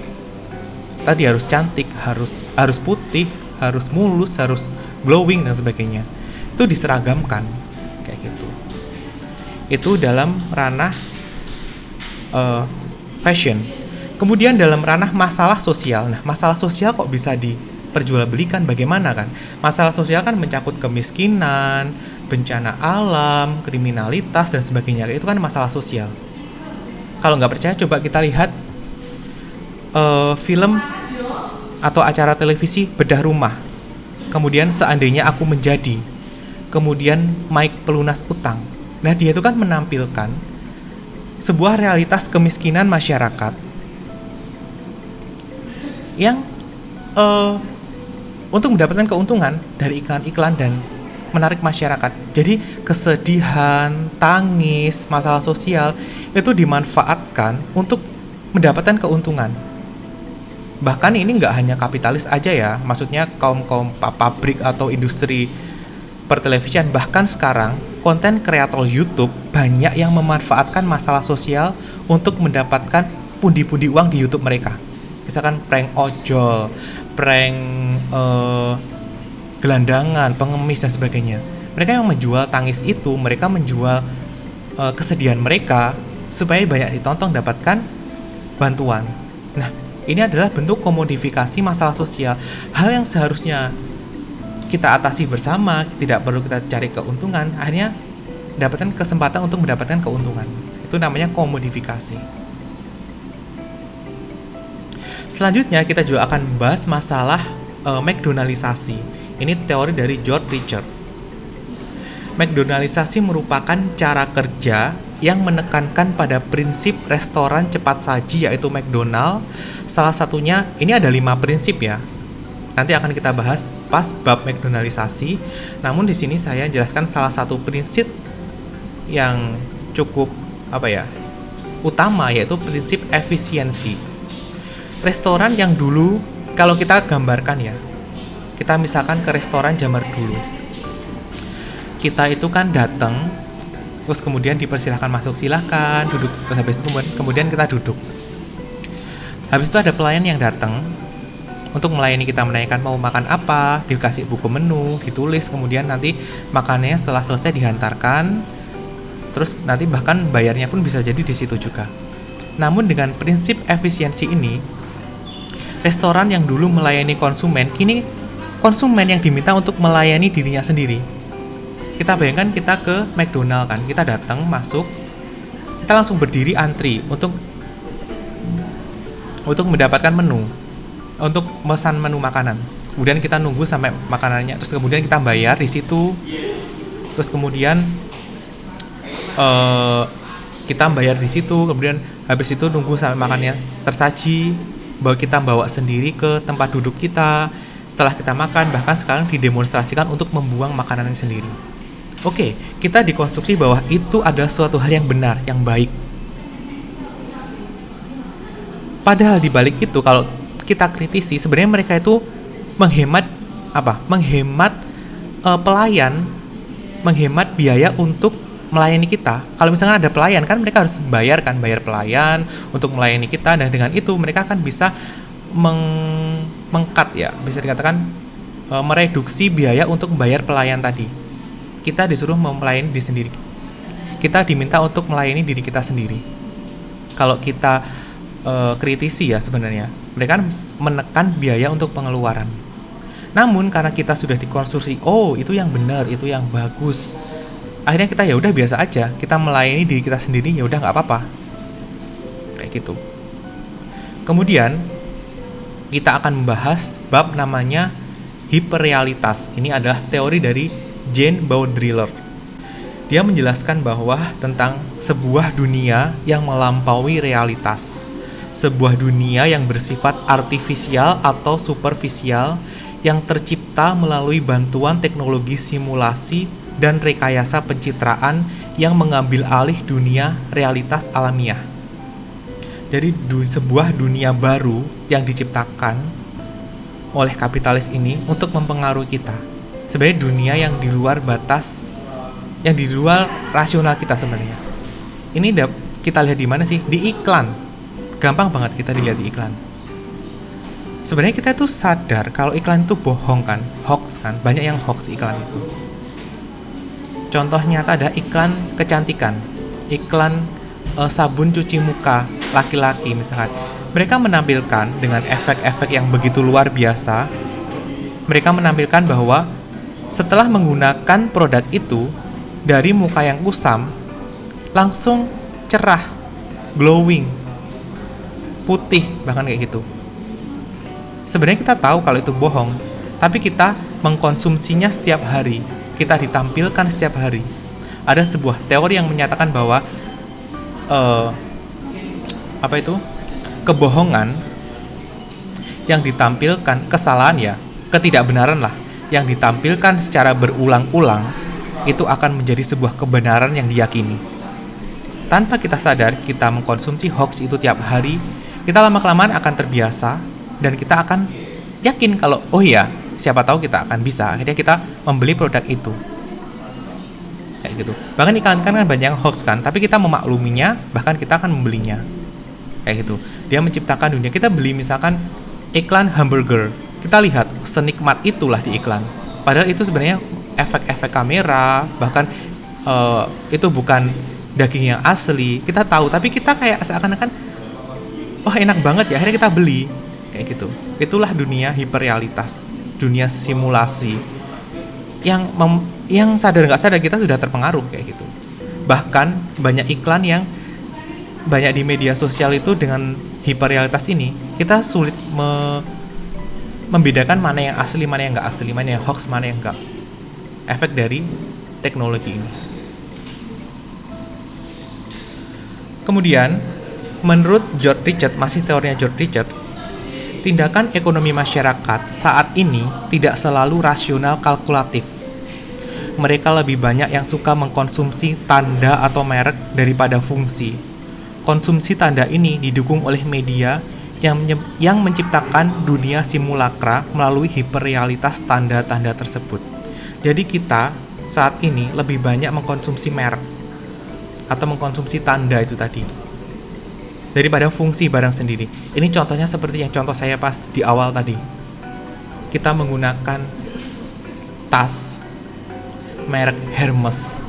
Tadi harus cantik, harus putih, harus mulus, harus glowing dan sebagainya. Itu diseragamkan, kayak gitu. Itu dalam ranah fashion. Kemudian dalam ranah masalah sosial. Nah, masalah sosial kok bisa diperjualbelikan? Bagaimana kan? Masalah sosial kan mencakup kemiskinan, bencana alam, kriminalitas dan sebagainya. Itu kan masalah sosial. Kalau nggak percaya, coba kita lihat film atau acara televisi Bedah Rumah. Kemudian Seandainya Aku Menjadi. Kemudian Mike Pelunas Utang. Nah, dia itu kan menampilkan sebuah realitas kemiskinan masyarakat yang untuk mendapatkan keuntungan dari iklan-iklan dan menarik masyarakat. Jadi kesedihan, tangis, masalah sosial itu dimanfaatkan untuk mendapatkan keuntungan. Bahkan ini nggak hanya kapitalis aja ya, maksudnya kaum pabrik atau industri pertelevisian, bahkan sekarang konten kreator YouTube banyak yang memanfaatkan masalah sosial untuk mendapatkan pundi-pundi uang di YouTube mereka. Misalkan prank ojol, prank gelandangan, pengemis dan sebagainya. Mereka yang menjual tangis itu, mereka menjual kesedihan mereka supaya banyak ditonton, dapatkan bantuan. Nah, ini adalah bentuk komodifikasi masalah sosial. Hal yang seharusnya kita atasi bersama, tidak perlu kita cari keuntungan, akhirnya dapatkan kesempatan untuk mendapatkan keuntungan. Itu namanya komodifikasi. Selanjutnya kita juga akan membahas masalah McDonaldisasi. Ini teori dari George Richard. McDonaldisasi merupakan cara kerja yang menekankan pada prinsip restoran cepat saji, yaitu McDonald. Salah satunya, ini ada 5 prinsip ya. Nanti akan kita bahas pas bab McDonaldisasi. Namun di sini saya jelaskan salah satu prinsip yang cukup utama, yaitu prinsip efisiensi. Restoran yang dulu, kalau kita gambarkan ya, kita misalkan ke restoran zaman dulu, kita itu kan datang, terus kemudian dipersilahkan masuk, silahkan duduk, terus habis itu kemudian kita duduk. Habis itu ada pelayan yang datang untuk melayani kita, menanyakan mau makan apa, dikasih buku menu, ditulis, kemudian nanti makanannya setelah selesai dihantarkan, terus nanti bahkan bayarnya pun bisa jadi di situ juga. Namun dengan prinsip efisiensi ini, restoran yang dulu melayani konsumen, kini konsumen yang diminta untuk melayani dirinya sendiri. Kita bayangkan kita ke McDonald kan, kita datang, masuk, kita langsung berdiri antri untuk mendapatkan menu, untuk memesan menu makanan. Kemudian kita nunggu sampai makanannya, terus kemudian kita bayar di situ. Terus kemudian kita bayar di situ, kemudian habis itu nunggu sampai makanannya tersaji, bahwa kita bawa sendiri ke tempat duduk kita. Setelah kita makan, bahkan sekarang didemonstrasikan untuk membuang makanan sendiri. Oke, kita dikonstruksi bahwa itu adalah suatu hal yang benar, yang baik. Padahal di balik itu, kalau kita kritisi, sebenarnya mereka itu menghemat pelayan, menghemat biaya untuk melayani kita. Kalau misalkan ada pelayan, kan mereka harus bayar pelayan untuk melayani kita, dan dengan itu mereka akan bisa mengkat ya, bisa dikatakan mereduksi biaya untuk membayar pelayan tadi. Kita disuruh melayani diri sendiri. Kita diminta untuk melayani diri kita sendiri. Kalau kita kritisi ya sebenarnya. Mereka menekan biaya untuk pengeluaran. Namun karena kita sudah dikonstruksi, oh itu yang benar, itu yang bagus. Akhirnya kita ya udah biasa aja, kita melayani diri kita sendiri, ya udah nggak apa-apa. Kayak gitu. Kemudian kita akan membahas bab namanya hiperrealitas. Ini adalah teori dari Jane Baudrillard. Dia menjelaskan bahwa tentang sebuah dunia yang melampaui realitas. Sebuah dunia yang bersifat artifisial atau superficial yang tercipta melalui bantuan teknologi simulasi dan rekayasa pencitraan yang mengambil alih dunia realitas alamiah. Jadi sebuah dunia baru yang diciptakan oleh kapitalis ini untuk mempengaruhi kita. Sebenarnya dunia yang di luar batas, yang di luar rasional kita sebenarnya. Ini kita lihat di mana sih? Di iklan. Gampang banget kita dilihat di iklan. Sebenarnya kita tuh sadar kalau iklan itu bohong kan, hoax kan, banyak yang hoax iklan itu. Contoh nyata ada iklan kecantikan, iklan sabun cuci muka laki-laki misalkan. Mereka menampilkan dengan efek-efek yang begitu luar biasa. Mereka menampilkan bahwa setelah menggunakan produk itu, dari muka yang kusam langsung cerah, glowing, putih, bahkan kayak gitu. Sebenarnya kita tahu kalau itu bohong, tapi kita mengkonsumsinya setiap hari. Kita ditampilkan setiap hari. Ada sebuah teori yang menyatakan bahwa kebohongan yang ditampilkan, kesalahan ya, ketidakbenaran lah, yang ditampilkan secara berulang-ulang itu akan menjadi sebuah kebenaran yang diyakini. Tanpa kita sadar, kita mengkonsumsi hoax itu tiap hari, kita lama-kelamaan akan terbiasa, dan kita akan yakin kalau, oh iya, siapa tahu kita akan bisa. Akhirnya kita membeli produk itu. Kayak gitu. Bahkan iklan kan banyak yang hoax kan, tapi kita memakluminya, bahkan kita akan membelinya. Kayak gitu. Dia menciptakan dunia. Kita beli misalkan iklan hamburger. Kita lihat senikmat itulah di iklan. Padahal itu sebenarnya efek-efek kamera, bahkan itu bukan daging yang asli. Kita tahu, tapi kita kayak seakan-akan, oh enak banget ya, akhirnya kita beli. Kayak gitu. Itulah dunia hiperrealitas, dunia simulasi yang sadar nggak sadar kita sudah terpengaruh kayak gitu. Bahkan banyak iklan yang banyak di media sosial itu dengan hiperrealitas ini, kita sulit membedakan mana yang asli, mana yang nggak asli, mana yang hoax, mana yang nggak. Efek dari teknologi ini. Kemudian, menurut George Richard, masih teorinya George Richard, tindakan ekonomi masyarakat saat ini tidak selalu rasional kalkulatif. Mereka lebih banyak yang suka mengkonsumsi tanda atau merek daripada fungsi. Konsumsi tanda ini didukung oleh media yang menciptakan dunia simulakra melalui hiperrealitas tanda-tanda tersebut. Jadi kita saat ini lebih banyak mengkonsumsi merek atau mengkonsumsi tanda itu tadi daripada fungsi barang sendiri. Ini contohnya seperti yang contoh saya pas di awal tadi. Kita menggunakan tas merek Hermes.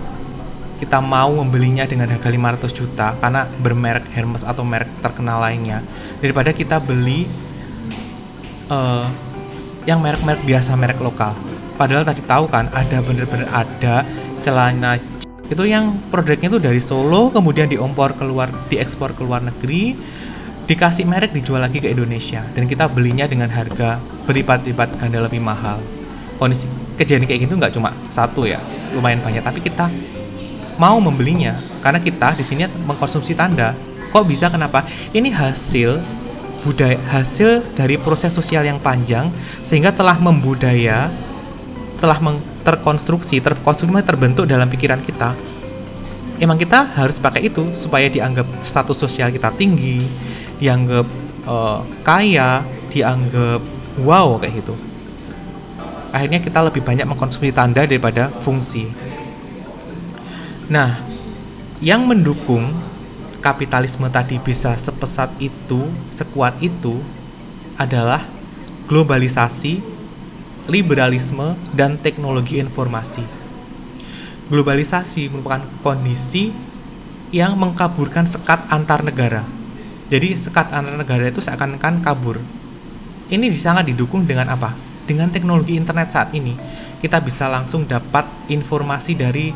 Kita mau membelinya dengan harga 500 juta karena bermerek Hermes atau merek terkenal lainnya, daripada kita beli yang merek-merek biasa, merek lokal. Padahal tadi tahu kan, ada bener-bener ada celana itu yang produknya itu dari Solo, kemudian diekspor ke luar negeri, dikasih merek, dijual lagi ke Indonesia, dan kita belinya dengan harga berlipat-lipat ganda lebih mahal. Kondisi kejadian kayak gitu nggak cuma satu ya, lumayan banyak, tapi kita mau membelinya karena kita di sini mengkonsumsi tanda. Kok bisa? Kenapa? Ini hasil dari proses sosial yang panjang sehingga telah membudaya, terbentuk dalam pikiran kita. Emang kita harus pakai itu supaya dianggap status sosial kita tinggi, dianggap kaya, dianggap wow kayak gitu. Akhirnya kita lebih banyak mengkonsumsi tanda daripada fungsi. Nah, yang mendukung kapitalisme tadi bisa sepesat itu, sekuat itu adalah globalisasi, liberalisme, dan teknologi informasi. Globalisasi merupakan kondisi yang mengkaburkan sekat antar negara. Jadi sekat antar negara itu seakan-akan kabur. Ini sangat didukung dengan apa? Dengan teknologi internet saat ini, kita bisa langsung dapat informasi dari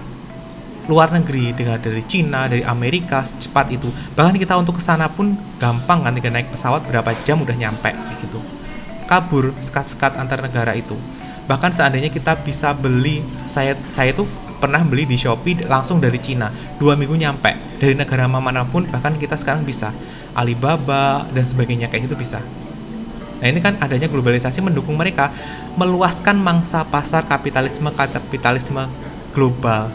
luar negeri, dari Cina, dari Amerika, secepat itu. Bahkan kita untuk kesana pun gampang kan, tinggal naik pesawat berapa jam udah nyampe gitu. Kabur sekat-sekat antar negara itu. Bahkan seandainya kita bisa beli, saya itu pernah beli di Shopee langsung dari Cina, 2 minggu nyampe. Dari negara manapun, bahkan kita sekarang bisa Alibaba dan sebagainya kayak gitu bisa. Nah ini kan adanya globalisasi mendukung mereka meluaskan mangsa pasar kapitalisme global.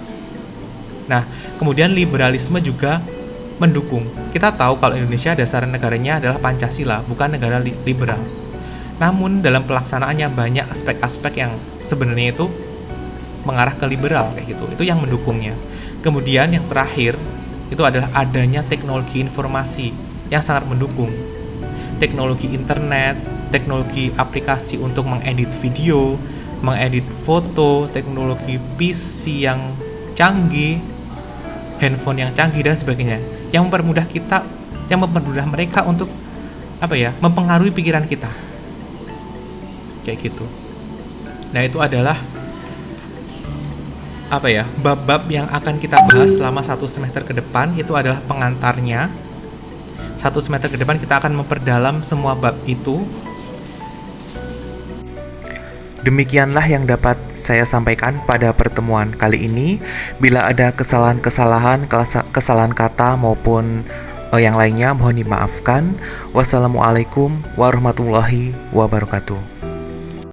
Nah kemudian liberalisme juga mendukung. Kita tahu kalau Indonesia dasar negaranya adalah Pancasila, bukan negara liberal. Namun dalam pelaksanaannya banyak aspek-aspek yang sebenarnya itu mengarah ke liberal kayak gitu. Itu yang mendukungnya. Kemudian yang terakhir itu adalah adanya teknologi informasi yang sangat mendukung. Teknologi internet, teknologi aplikasi untuk mengedit video, mengedit foto, teknologi PC yang canggih, handphone yang canggih dan sebagainya, yang mempermudah mereka untuk mempengaruhi pikiran kita. Kayak gitu. Nah, itu adalah bab-bab yang akan kita bahas selama 1 semester ke depan. Itu adalah pengantarnya. 1 semester ke depan kita akan memperdalam semua bab itu. Demikianlah yang dapat saya sampaikan pada pertemuan kali ini. Bila ada kesalahan kata maupun yang lainnya mohon dimaafkan. Wassalamualaikum warahmatullahi wabarakatuh.